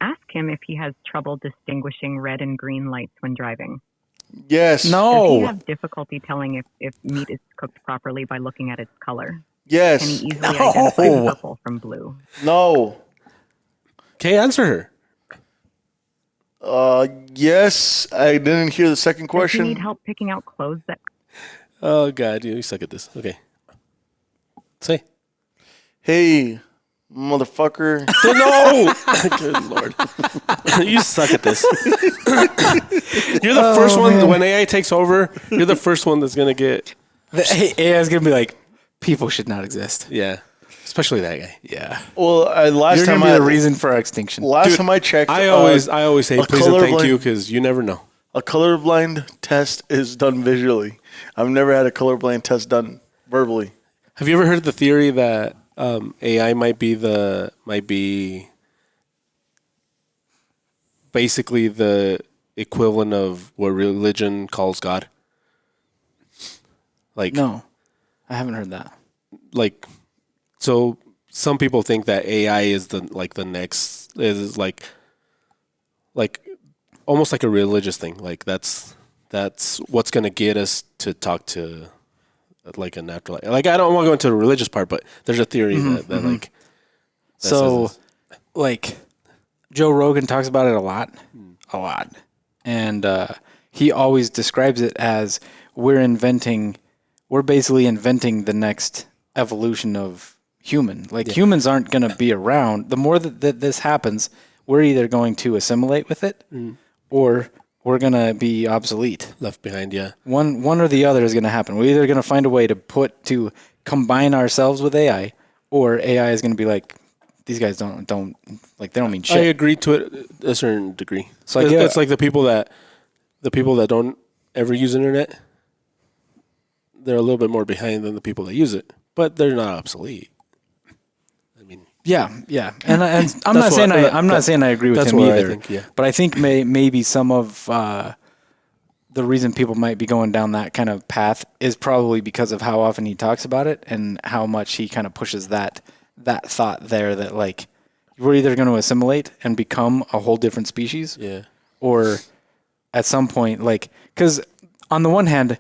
Ask him if he has trouble distinguishing red and green lights when driving. Yes. Does he No. have difficulty telling if meat is cooked properly by looking at its color? Can Yes. he easily identify purple from blue? No. Okay, answer her. Yes. I didn't hear the second Does he question. need help picking out clothes that Oh, God, you suck at this. Okay. Say. Hey, motherfucker. No! Good Lord. You suck at this. You're the first one, when AI takes over, you're the first one that's going to get, The AI is gonna be like, people should not exist. yeah. Especially that guy. Yeah, Well, last you're time gonna be I the reason for our extinction. last time I checked, I always say a please and thank colorblind- you because you never know. a colorblind test is done visually. I've never had a colorblind test done verbally. Have you ever heard the theory that AI might be basically the equivalent of what religion calls God? Like No, I haven't heard that. like so some people think that AI is the next is like almost like a religious thing. Like that's what's gonna get us to talk to like a natural. Like I don't want to go into the religious part, but there's a theory that like. That So, like, Joe Rogan talks about it a lot, and he always describes it as we're basically inventing the next evolution of human. Like humans aren't going to be around. The more that this happens, we're either going to assimilate with it, or we're going to be obsolete, left behind. Yeah, one or the other is going to happen. We're either going to find a way to combine ourselves with AI, or AI is going to be like, these guys don't like, they don't mean shit. I agree to it a certain degree. So it's like the people that don't ever use internet, they're a little bit more behind than the people that use it, but they're not obsolete. I mean, yeah, and I'm not saying I agree with him either. But I think maybe some of the reason people might be going down that kind of path is probably because of how often he talks about it and how much he kind of pushes that thought there, that like we're either going to assimilate and become a whole different species, or at some point, like, because on the one hand,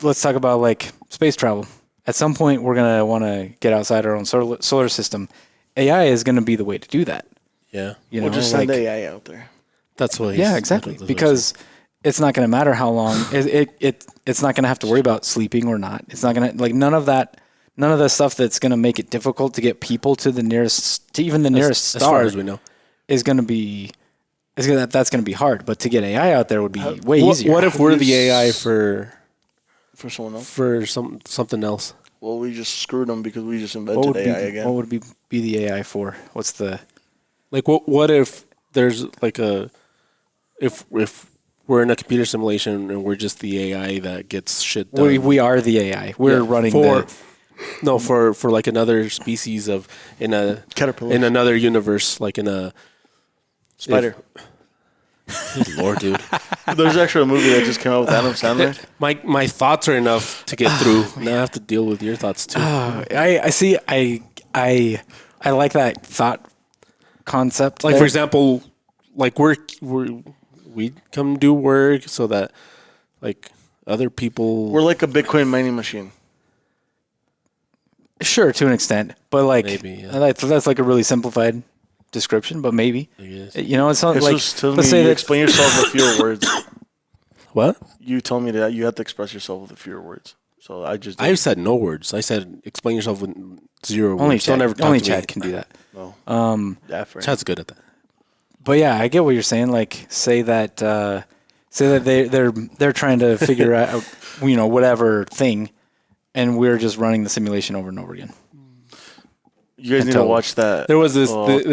let's talk about like space travel. At some point, we're going to want to get outside our own solar system. AI is going to be the way to do that. Yeah, we'll just send AI out there. That's what. Exactly. Because it's not going to matter how long it's not going to have to worry about sleeping or not. It's not going to, like, none of the stuff that's going to make it difficult to get people to even the nearest star, as far as we know, is going to be, that's going to be hard. But to get AI out there would be way easier. What if we're the AI for someone else? For something else? Well, we just screwed them because we just invented AI again. What would be the AI for? What's the, like, what if there's like if we're in a computer simulation and we're just the AI that gets shit done? We are the AI. We're running for like another species in a caterpillar, in another universe, like in a spider. Good Lord, dude. There's actually a movie that just came out with Adam Sandler. My thoughts are enough to get through. Now I have to deal with your thoughts too. I see. I like that thought concept. Like, there. for example, like we come do work so that like other people. We're like a Bitcoin mining machine. Sure, to an extent, but like maybe, that's like a really simplified description, but maybe you know, it's not like, let's say explain yourself with fewer words. What? You told me that you have to express yourself with fewer words. So I said no words. I said explain yourself with 0 only words. Only Chad can do that. No. Chad's good at that. But yeah, I get what you're saying. Like, say that they're trying to figure out, you know, whatever thing, and we're just running the simulation over and over again. You guys need to watch that. There was this. No, there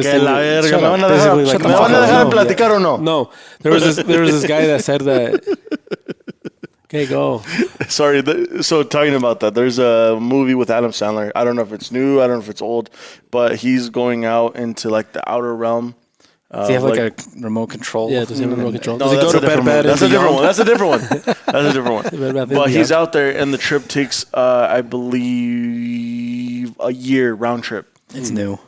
was this guy that said that. Okay, go. Sorry. So talking about that, there's a movie with Adam Sandler. I don't know if it's new. I don't know if it's old, but he's going out into like the outer realm. Does he have like a remote control? Yeah, does he have a remote control? No, does he go to bed? That's a different one. That's a different one. But he's out there, and the trip takes, I believe, a year round trip. It's new.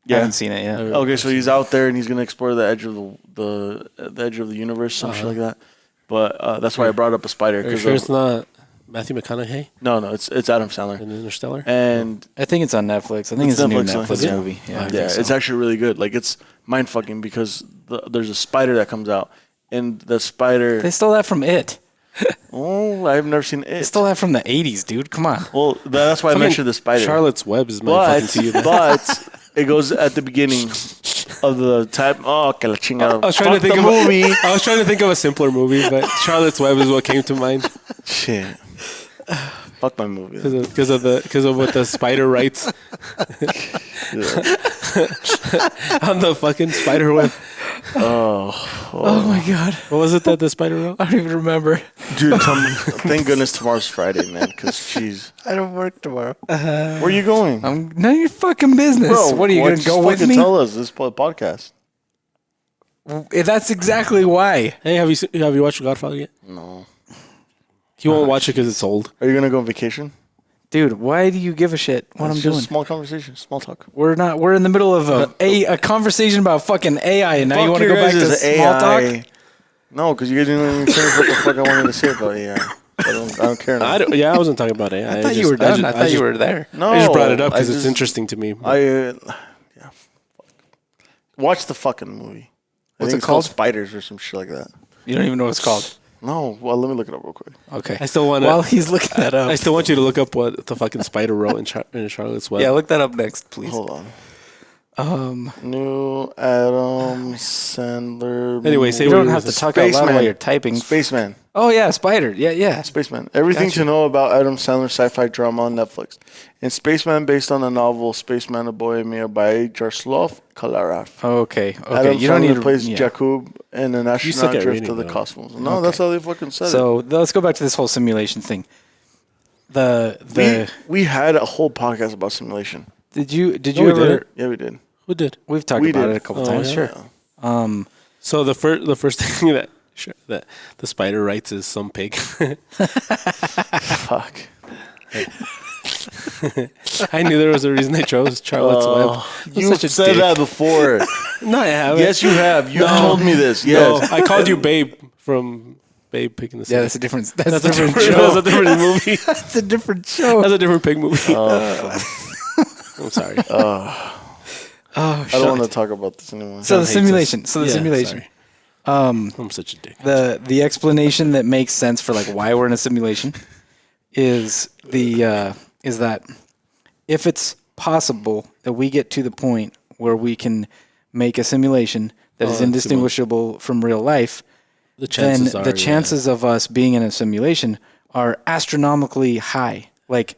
Yeah. I haven't seen it yet. Okay, so he's out there, and he's gonna explore the edge of the edge of the universe, some shit like that. But that's why I brought up a spider. Are you sure it's not Matthew McConaughey? No, it's Adam Sandler. In Interstellar? And I think it's on Netflix. I think it's a new Netflix movie. Yeah, it's actually really good. Like, it's mind-fucking because there's a spider that comes out. And the spider... They stole that from It. Oh, I've never seen It. They stole that from the 80s, dude. Come on. Well, that's why I mentioned the spider. Charlotte's Web is mind-fucking to you. But it goes at the beginning of the time. Oh, que la chingada. I was trying to think of a simpler movie, but Charlotte's Web is what came to mind. Shit. Fuck my movie. Because of what the spider writes on the fucking spider web. Oh my god. What was it that the spider wrote? I don't even remember. Dude, thank goodness tomorrow's Friday, man. Because jeez, I don't work tomorrow. Where are you going? I'm none of your fucking business. Bro, what are you gonna go with me? Tell us this podcast. That's exactly why. Hey, have you watched Godfather yet? No. He won't watch it because it's old. Are you gonna go on vacation? Dude, why do you give a shit what I'm doing? Small conversation, small talk. We're in the middle of a conversation about fucking AI, and now you want to go back to small talk? No, because you guys didn't even finish what the fuck I wanted to say about AI. I don't care now. I wasn't talking about AI. I thought you were done. I thought you were there. No, I just brought it up because I it's just- interesting to me. Yeah. Fuck. Watch the fucking movie. What's I think it it's called called? Spiders or some shit like that. You don't even know what it's called. No, well, let me look it up real quick. Okay. I still want While he's looking that up. I still want you to look up what the fucking spider wrote in Charlotte's Web. Yeah, look that up next, please. Hold on. Um, New Adam Sandler. Anyway, say you what don't it have was. to talk out loud Spaceman. while you're typing. Spaceman. Oh yeah, Spider. Yeah. Spaceman. Everything Gotcha. to know about Adam Sandler's sci-fi drama on Netflix. In Spaceman, based on the novel Spaceman of Bohemia by Jaroslav Kalarov. Okay. Adam You don't Sandler need to plays yeah. Jakub in an suck astronaut at drift reading, to the though. cosmos. No, that's how they fucking said it. So let's go back to this whole simulation thing. We had a whole podcast about simulation. Did you we ever? didn't. Yeah, we did. Who did? We've talked We about did. it a couple Oh, times. yeah. Sure. So the first thing that the spider writes is some pig. Fuck. I knew there was a reason they chose Charlotte's Web. I'm You've such a said dick. that before. No, I haven't. Yes, you have. You told me this. Yes. No, I called you Babe from Babe Pig in the City. Yeah, that's a different. That's, That's a different That's show. a different movie. That's a different show. That's a different pig movie. I'm sorry. Oh, I don't want to talk about this anymore. So the hates simulation. us. So the Yeah, simulation. sorry. I'm such a dick. The explanation that makes sense for like why we're in a simulation is that if it's possible that we get to the point where we can make a simulation that is indistinguishable from real life, The then chances are, the chances of us being in a simulation are astronomically high. Like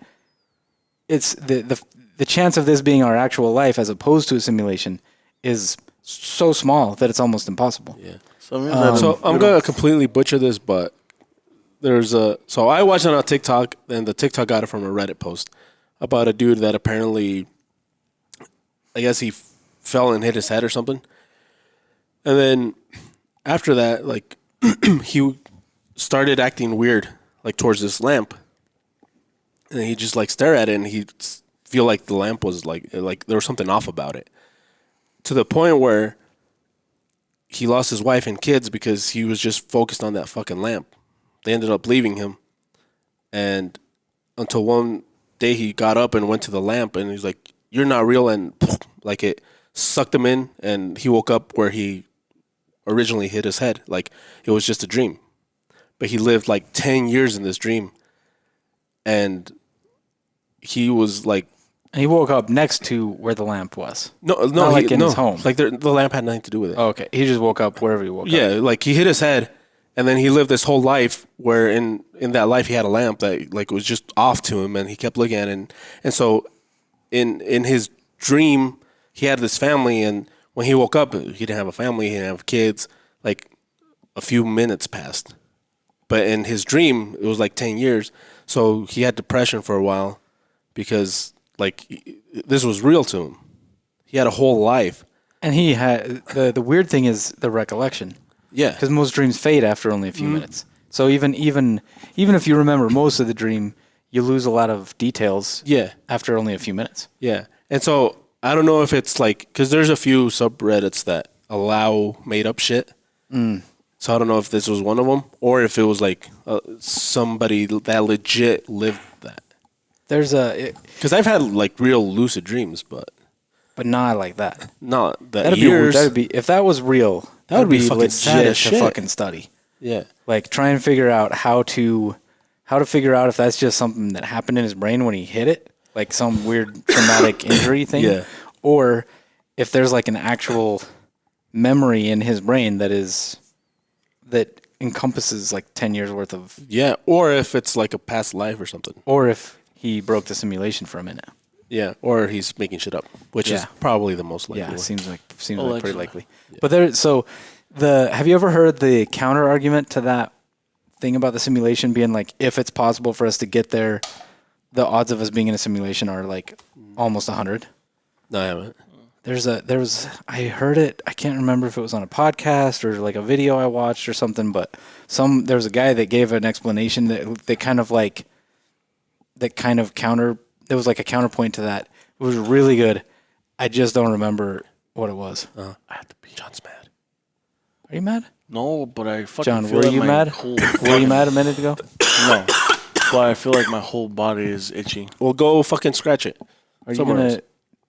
it's the chance of this being our actual life as opposed to a simulation is so small that it's almost impossible. Yeah. So, it means that So I'm gonna completely butcher this, but so I watched it on TikTok, and the TikTok got it from a Reddit post about a dude that apparently, I guess he fell and hit his head or something, and then after that, like he started acting weird, like towards this lamp, and he just like stare at it, and he feel like the lamp was like there was something off about it, to the point where he lost his wife and kids because he was just focused on that fucking lamp. They ended up leaving him. And until one day he got up and went to the lamp and he's like, "You're not real." And like it sucked him in and he woke up where he originally hit his head. Like it was just a dream. But he lived like 10 years in this dream. And he was like, And he woke up next to where the lamp was. no, Not like in his home. Like the lamp had nothing to do with it. Oh, okay. He just woke up wherever he woke up. Yeah, like he hit his head, and then he lived this whole life where in that life he had a lamp that like was just off to him, and he kept looking at it, and so in his dream he had this family, and when he woke up he didn't have a family, he didn't have kids. Like a few minutes passed, but in his dream it was like 10 years. So he had depression for a while because like this was real to him. He had a whole life. And he had the weird thing is the recollection. Yeah. Because most dreams fade after only a few minutes. So even if you remember most of the dream, you lose a lot of details. Yeah. After only a few minutes. Yeah. And so I don't know if it's like, because there's a few subreddits that allow made up shit. So I don't know if this was one of them or if it was like somebody that legit lived that. There's Because I've had like real lucid dreams, but not like that. not that That'd years. be if that was real. That would be fucking legit sad as to shit. fucking study. Yeah. Like try and figure out how to figure out if that's just something that happened in his brain when he hit it, like some weird traumatic injury thing, Yeah. or if there's like an actual memory in his brain that encompasses like 10 years worth of, Yeah. Or if it's like a past life or something. or if he broke the simulation for a minute. Yeah. Or he's making shit up, which is Yeah. probably the most likely. Yeah, one. seems like pretty Allegedly. likely. But have you ever heard the counter argument to that thing about the simulation being like, if it's possible for us to get there, the odds of us being in a simulation are like almost 100? No, I haven't. I heard it. I can't remember if it was on a podcast or like a video I watched or something, but there was a guy that gave an explanation that kind of there was like a counterpoint to that. It was really good. I just don't remember what it was. I have to be. John's mad. Are you mad? No, but I fucking John, feel were like you my mad? whole Were you mad a minute ago? No, but I feel like my whole body is itchy. Well, go fucking scratch it. Are you Somewhere gonna? else.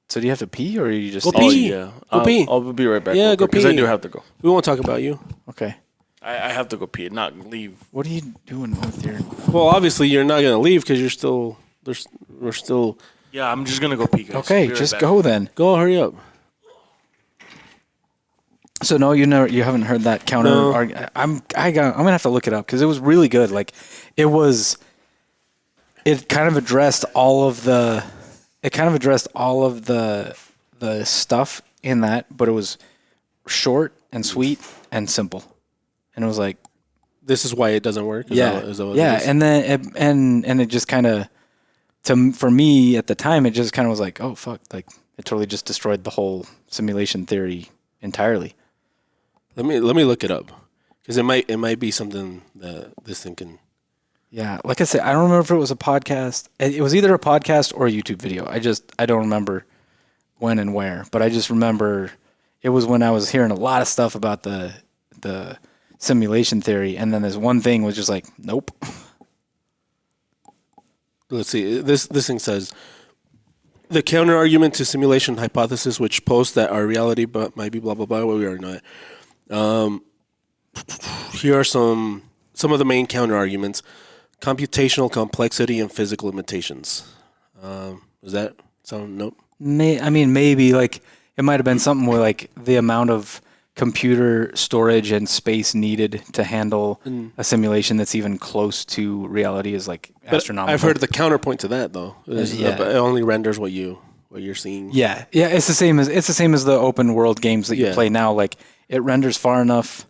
So do you have to pee, or are you just? Go Oh pee. yeah, Go pee. I'll be right back. Yeah, go because I pee. do have to go. We won't talk about you. Okay. I have to go pee, not leave. What are you doing with your? Well, obviously you're not gonna leave because you're still. We're still. Yeah, I'm just gonna go pee, guys. Okay, Be right just back. go then. Go, hurry up. So no, you haven't heard that counter. No. I'm gonna have to look it up because it was really good. Like, it kind of addressed all of the stuff in that, but it was short and sweet and simple, and it was like, This is why it doesn't work. Is yeah, that what yeah, it is? and then it just kind of, for me at the time, it just kind of was like, oh fuck, like it totally just destroyed the whole simulation theory entirely. Let me look it up because it might be something that this thing can. Yeah, like I said, I don't remember if it was a podcast. It was either a podcast or a YouTube video. I don't remember when and where, but I just remember it was when I was hearing a lot of stuff about the simulation theory, and then this one thing was just like, nope. Let's see. This thing says the counter argument to simulation hypothesis, which posts that our reality but might be blah blah blah. Well, we are not. Here are some of the main counter arguments: computational complexity and physical limitations. Does that sound? Nope. Maybe like it might have been something where like the amount of computer storage and space needed to handle a simulation that's even close to reality is like astronomical. I've heard the counterpoint to that though. Yeah. It only renders what you're seeing. Yeah, it's the same as the open world games that you Yeah. play now. Like it renders far enough.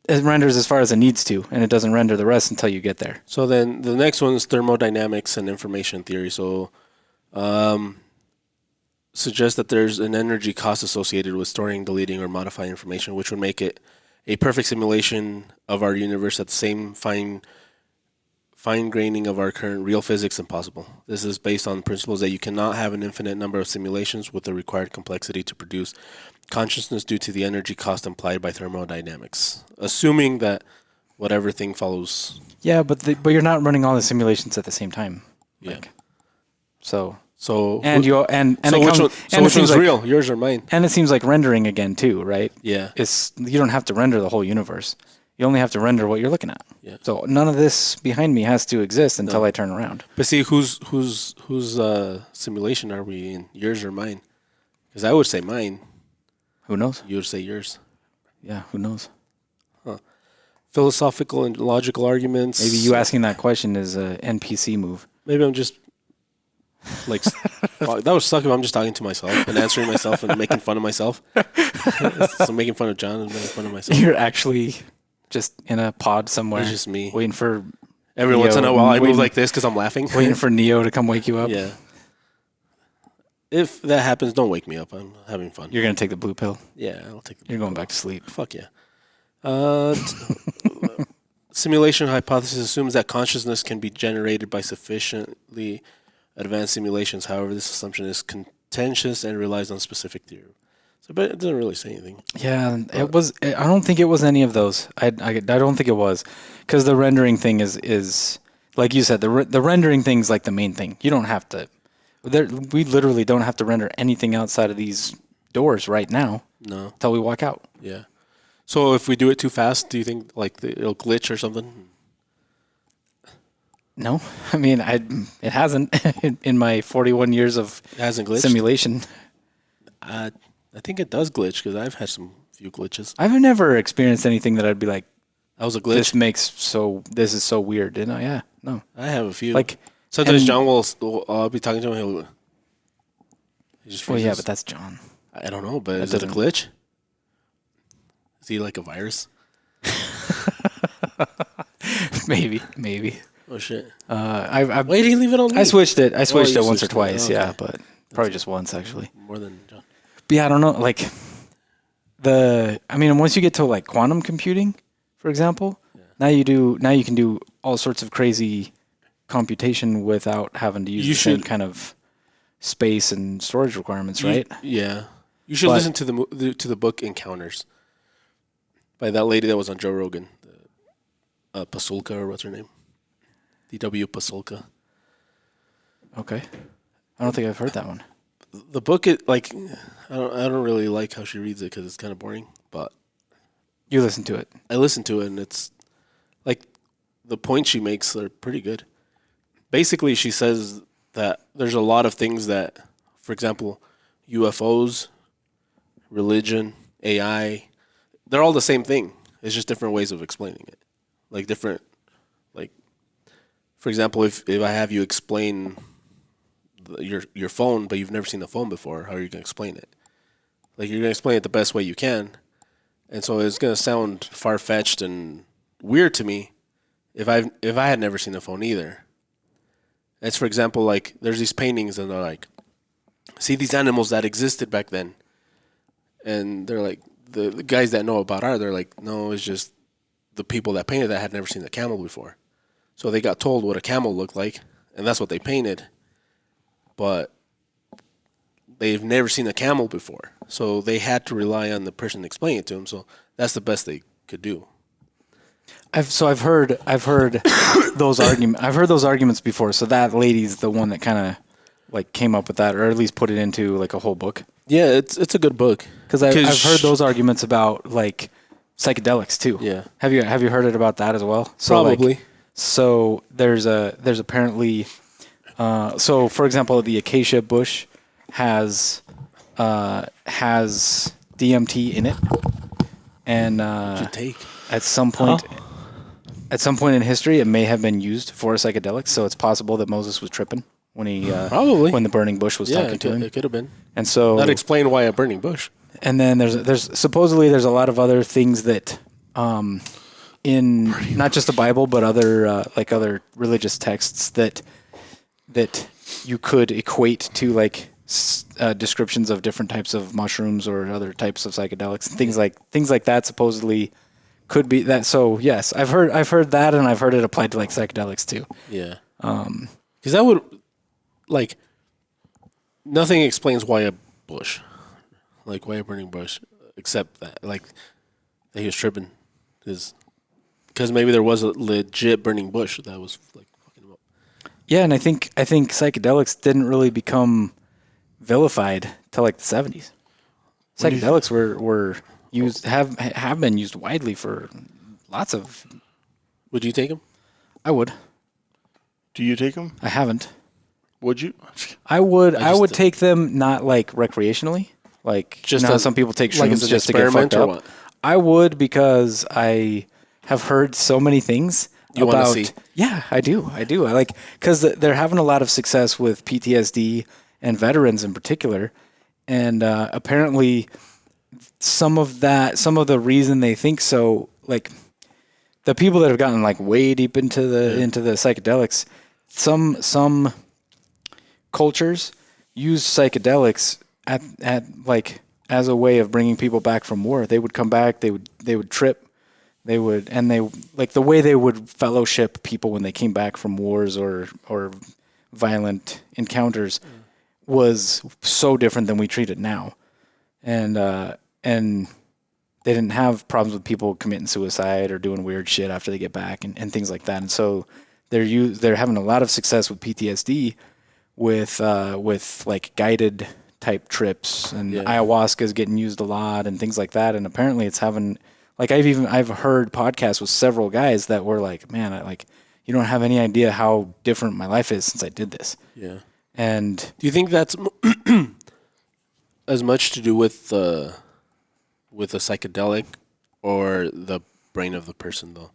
It renders as far as it needs to, and it doesn't render the rest until you get there. So then the next one is thermodynamics and information theory. So suggests that there's an energy cost associated with storing, deleting, or modifying information, which would make it a perfect simulation of our universe at the same fine graining of our current real physics impossible. This is based on principles that you cannot have an infinite number of simulations with the required complexity to produce consciousness due to the energy cost implied by thermodynamics, assuming that whatever thing follows. Yeah, but you're not running all the simulations at the same time. Yeah. Like, so So and so which one's like, real? Yours or mine? And it seems like rendering again too, right? Yeah. You don't have to render the whole universe. You only have to render what you're looking at. Yeah. So none of this behind me has to exist until I turn around. But see, whose simulation are we in? Yours or mine? Because I would say mine. Who knows? You would say yours. Yeah, who knows? Philosophical and logical arguments. Maybe you asking that question is a NPC move. Maybe I'm just like well, that would suck if I'm just talking to myself and answering myself and making fun of myself. So making fun of John and making fun of myself. You're actually just in a pod somewhere. It's just me. Waiting for Every once in a while, I move like this because I'm laughing. waiting for Neo to come wake you up. Yeah. If that happens, don't wake me up. I'm having fun. You're gonna take the blue pill. Yeah, I'll take the. You're going back to sleep. Fuck yeah. Simulation hypothesis assumes that consciousness can be generated by sufficiently advanced simulations. However, this assumption is contentious and relies on specific theory. So, but it doesn't really say anything. Yeah, it was. I don't think it was any of those. I don't think it was, because the rendering thing is like you said. The rendering thing's like the main thing. You don't have to. We literally don't have to render anything outside of these doors right now. No. Until we walk out. Yeah. So if we do it too fast, do you think like it'll glitch or something? No, I mean it hasn't in my 41 years of It hasn't glitched. simulation. I think it does glitch because I've had some few glitches. I've never experienced anything that I'd be like, That was a glitch. this is so weird. You know, yeah, no. I have a few. Like sometimes and- John will. I'll be talking to him. He just Well, freezes. yeah, but that's John. I don't know. But That is it a doesn't- glitch? Is he like a virus? Maybe. Oh shit! I Why did he leave it on? I switched it. I you switched it once or switched it. twice. Oh, Yeah, okay. but probably just once actually. More than John. But yeah, I don't know. Like once you get to like quantum computing, for example, now you can do all sorts of crazy computation without having to use You the same should- kind of space and storage requirements, right? Yeah. You should But- listen to the book Encounters. by that lady that was on Joe Rogan, Pasulka, or what's her name? D.W. Pasulka. Okay. I don't think I've heard that one. The book, I don't really like how she reads it because it's kind of boring. But You listen to it. I listen to it, and it's like the points she makes are pretty good. Basically, she says that there's a lot of things that, for example, UFOs, religion, AI, they're all the same thing. It's just different ways of explaining it. Like different, like, for example, if I have you explain your phone, but you've never seen the phone before, how are you going to explain it? Like, you're going to explain it the best way you can. And so it's going to sound far-fetched and weird to me if I had never seen the phone either. As for example, like, there's these paintings and they're like, see these animals that existed back then. And they're like, the guys that know about art, they're like, no, it's just the people that painted that had never seen a camel before. So they got told what a camel looked like, and that's what they painted. But they've never seen a camel before. So they had to rely on the person explaining it to them. So that's the best they could do. I've heard those arguments before. So that lady's the one that kind of like came up with that, or at least put it into like a whole book. Yeah, it's a good book. Because I've heard those arguments about like psychedelics too. Yeah. Have you heard it about that as well? Probably. So there's apparently so for example, the acacia bush has DMT in it, and at some point in history, it may have been used for psychedelics. So it's possible that Moses was tripping when he probably when the burning bush was talking to him. It could have been, and so that explained why a burning bush. And then there's supposedly there's a lot of other things that in not just the Bible but other religious texts that you could equate to like descriptions of different types of mushrooms or other types of psychedelics. Things like that supposedly could be that. So yes, I've heard that, and I've heard it applied to like psychedelics too. Yeah. Because that would, like, nothing explains why a bush, like why a burning bush, except that like that he was tripping, because maybe there was a legit burning bush that was like fucking him up. Yeah, and I think psychedelics didn't really become vilified till like the 70s. Psychedelics were used have been used widely for lots of. Would you take them? I would. Do you take them? I haven't. Would you? I would take them, not like recreationally. Like just some people take shrooms like it's just to get fucked or up. what? I would, because I have heard so many things You about. wanna see? Yeah, I do. I like, because they're having a lot of success with PTSD and veterans in particular, and apparently some of the reason they think so, like the people that have gotten like way deep into the psychedelics, some cultures use psychedelics at like as a way of bringing people back from war. They would come back, they would trip, they like the way they would fellowship people when they came back from wars or violent encounters was so different than we treat it now. And they didn't have problems with people committing suicide or doing weird shit after they get back and things like that. And so they're having a lot of success with PTSD with like guided type trips, and ayahuasca is getting used a lot and things like that. And apparently it's having, like, I've heard podcasts with several guys that were like, man, you don't have any idea how different my life is since I did this. Yeah. And do you think that's as much to do with a psychedelic or the brain of the person, though?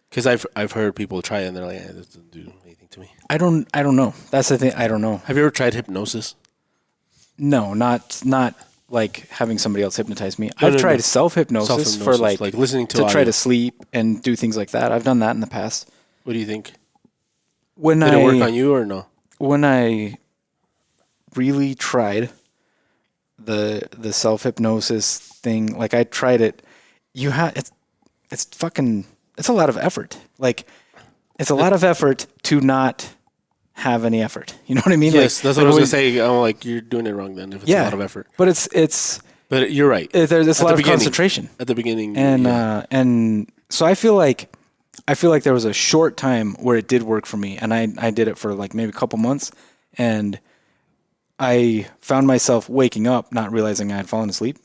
Because I've heard people try it and they're like, "That doesn't do anything to me." I don't know. That's the thing. I don't know. Have you ever tried hypnosis? No, not like having somebody else hypnotize me. I've tried self-hypnosis for like listening to try to sleep and do things like that. I've done that in the past. What do you think? Did it work on you or no? When I really tried the self-hypnosis thing, like I tried it, it's a lot of effort. Like, it's a lot of effort to not have any effort. You know what I mean? Yes, like, that's what I was going to say. I'm like, you're doing it wrong then if it's a lot of effort. But it's But you're right. There's a At lot the of beginning. concentration. At the beginning, And so I feel like there was a short time where it did work for me, and I did it for like maybe a couple months, and I found myself waking up not realizing I had fallen asleep.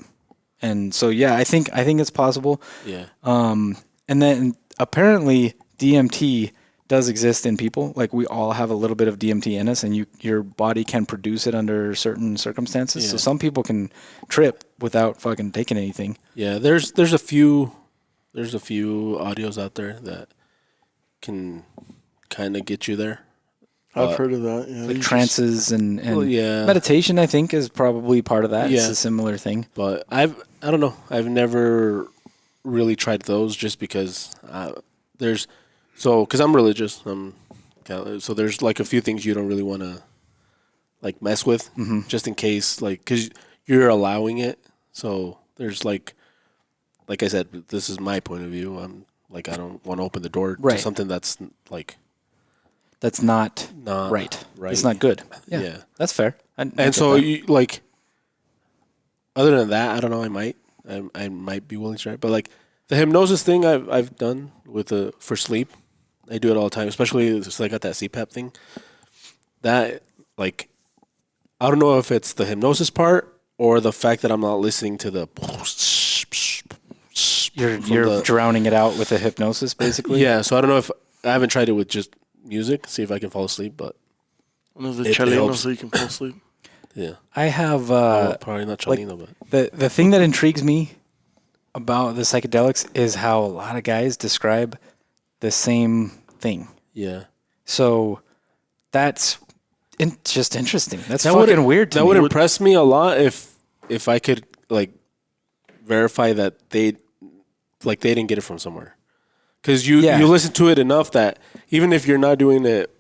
And so yeah, I think it's possible. Yeah. And then apparently DMT does exist in people. Like we all have a little bit of DMT in us, and your body can produce it under certain circumstances. So some people can trip without fucking taking anything. Yeah, there's a few audios out there that can kind of get you there. I've heard of that. Yeah, Like trances and yeah. meditation, I think, is probably part of that. Yeah. It's a similar thing. But I don't know. I've never really tried those just because because I'm religious. So there's like a few things you don't really want to like mess with, just in case, like because you're allowing it. So there's like I said, this is my point of view. I'm like I don't want to open the door to something that's like that's not right. It's not good. Yeah. That's fair. And so you like other than that, I don't know. I might be willing to try it, but like the hypnosis thing I've done for sleep. I do it all the time, especially since I got that CPAP thing. That like I don't know if it's the hypnosis part or the fact that I'm not listening to the. You're drowning it out with the hypnosis, basically. Yeah, so I don't know if I haven't tried it with just music, see if I can fall asleep, but the Chelino so you can fall asleep. Yeah, I have probably not Chelino, but the thing that intrigues me about the psychedelics is how a lot of guys describe the same thing. Yeah. So that's just interesting. That's fucking weird to me. That would impress me a lot if I could like verify that they didn't get it from somewhere. Because you listen to it enough that even if you're not doing it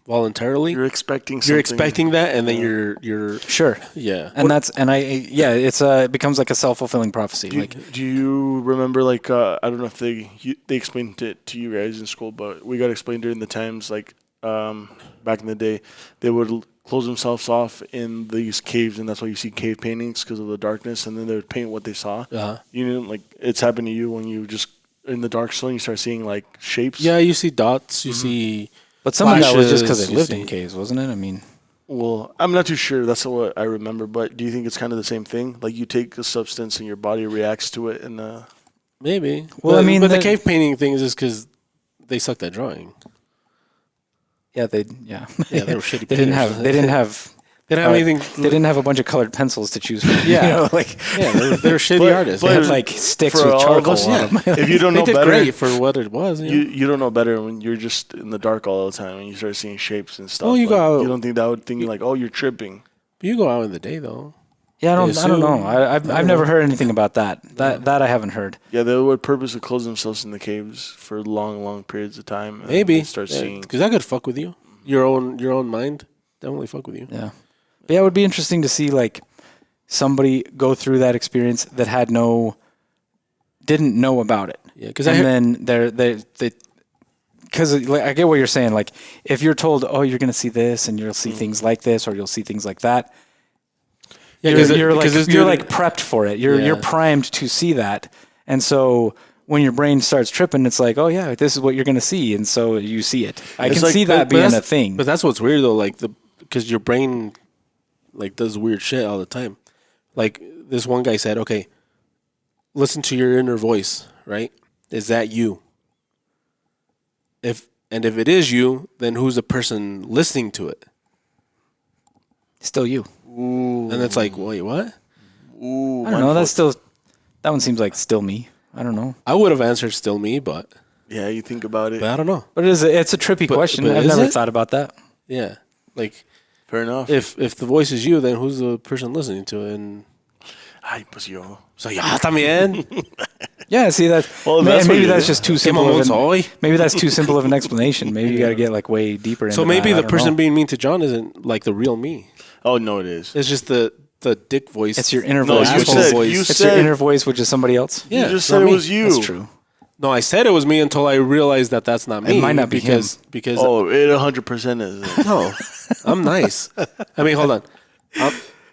voluntarily, you're expecting something. You're expecting that, and then you're sure. Yeah. It becomes like a self-fulfilling prophecy. Do you remember I don't know if they explained it to you guys in school, but we got explained during the times back in the day, they would close themselves off in these caves, and that's why you see cave paintings because of the darkness, and then they would paint what they saw. You know, like it's happened to you when you just in the dark zone, you start seeing like shapes. Yeah, you see dots, you see. But some of that was just because they lived in caves, wasn't it? I mean, well, I'm not too sure. That's what I remember. But do you think it's kind of the same thing? Like you take a substance and your body reacts to it, and maybe. Well, but the cave painting thing is just because they sucked at drawing. Yeah, they were shitty. They didn't have anything. They didn't have a bunch of colored pencils to choose from. Yeah, they were shitty artists. They had like sticks with charcoal on them. If you don't know they did better, great for what it was. You don't know better when you're just in the dark all the time and you start seeing shapes and stuff. Well, you go out. You don't think that would think like, oh, you're tripping. But you go out in the day though. Yeah, I don't know. I've never heard anything about that. That I haven't heard. Yeah, they would purposely close themselves in the caves for long periods of time. And Maybe start seeing because that could fuck with you. Your own mind definitely fuck with you. Yeah, but yeah, it would be interesting to see like somebody go through that experience that didn't know about it. Yeah, because because I get what you're saying. Like if you're told, oh, you're gonna see this and you'll see things like this or you'll see things like that. Yeah, you're prepped for it. You're primed to see that, and so when your brain starts tripping, it's like, oh yeah, this is what you're gonna see, and so you see it. I can see that being a thing. But that's what's weird though, like because your brain like does weird shit all the time. Like this one guy said, okay, listen to your inner voice, right? Is that you? If it is you, then who's the person listening to it? Still you. Ooh. And it's like, wait, what? Ooh, I don't know. That one seems like still me. I don't know. I would have answered still me, but yeah, you think about it. But I don't know. But it's a trippy question. I've never thought about that. Yeah, like fair enough. If the voice is you, then who's the person listening to it? And ay, pues yo. So también. Yeah, see that. Well, maybe that's just too simple. Maybe that's too simple of an explanation. Maybe you got to get like way deeper into. So maybe the person being mean to John isn't like the real me. Oh no, it is. It's just the dick voice. It's your inner voice. It's your inner voice, which is somebody else. Yeah, you just said it was you. That's true. No, I said it was me until I realized that that's not me. It might not be because him. Because it 100% is. No, I'm nice. I mean, hold on.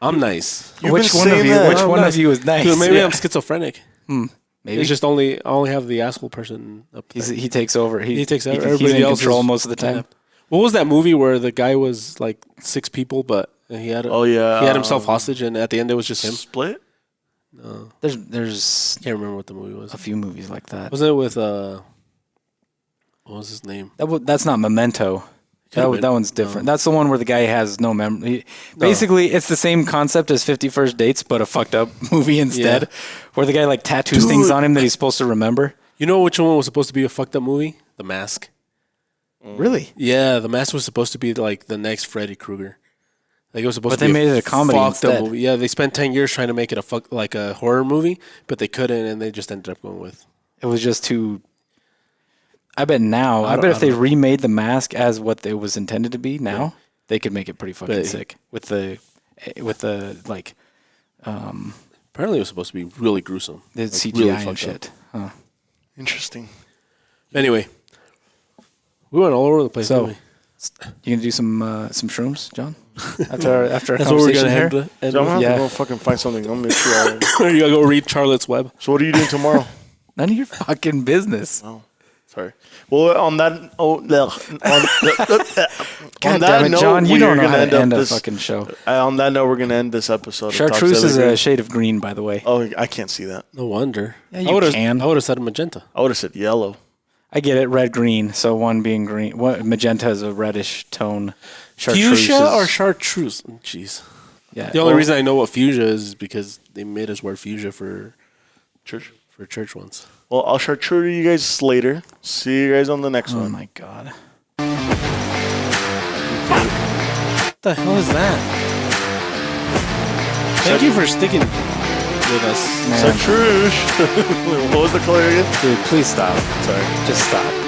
I'm nice. You've Which been one of saying you? that. Which I'm one nice. of you is nice? Dude, maybe Yeah. I'm schizophrenic. Maybe It's just I only have the asshole person up there. he takes over. He takes over. He's Everybody in else control is- most of the time. Yeah. What was that movie where the guy was like 6 people, but he had Oh yeah. he had himself hostage, and at the end it was just him. Split. No, There's can't remember what the movie was. a few movies like that. Wasn't it with what was his name? That's not Memento. Could've been. That one's different. That's the one where the guy has no memory. Basically, it's the same concept as 50 First Dates, but a fucked up movie instead, Yeah. where the guy like tattoos things on him that he's supposed to remember. You know which one was supposed to be a fucked up movie? The Mask. Really? Yeah, The Mask was supposed to be like the next Freddy Krueger. Like it was supposed But to be they made it a comedy fucked up instead. movie. Yeah, they spent 10 years trying to make it like a horror movie, but they couldn't, and they just ended up going with. It was just too. I bet now. I don't- bet I if they don't know. remade the mask as what it was intended to be, now they could make it pretty fucking But- sick with the like Apparently, it was supposed to be really gruesome. the Like, CGI really and fucked shit. Huh. Interesting. Anyway, we went all over the place. So, didn't we? You gonna do some shrooms, John? After our That's what we're conversation gonna here. end. So I'm gonna have Yeah. to go fucking find something. I'm gonna see already. You gotta go read Charlotte's Web. So what are you doing tomorrow? None of your fucking business. Oh, sorry. Well, on that, on God that damn it, note, John! You we don't are know how gonna to end a this. fucking show. On that note, we're gonna end this episode. of Talks Chartreuse is Evergreen. a shade of green, by the way. Oh, I can't see that. No wonder. Yeah, you I would've- can. I would have said magenta. I would have said yellow. I get it, red, green. So one being green, magenta is a reddish tone. Chartreuse Fuchsia is- or chartreuse? Jeez. yeah. The only reason I know what fuchsia is because they made us wear fuchsia for Church. church once. Well, I'll chartreuse you guys later. See you guys on the next Oh one. my god. What the hell is that? Thank you for sticking with us. Man. Chartreuse. What was the color again? Dude, please stop. Sorry. Just stop.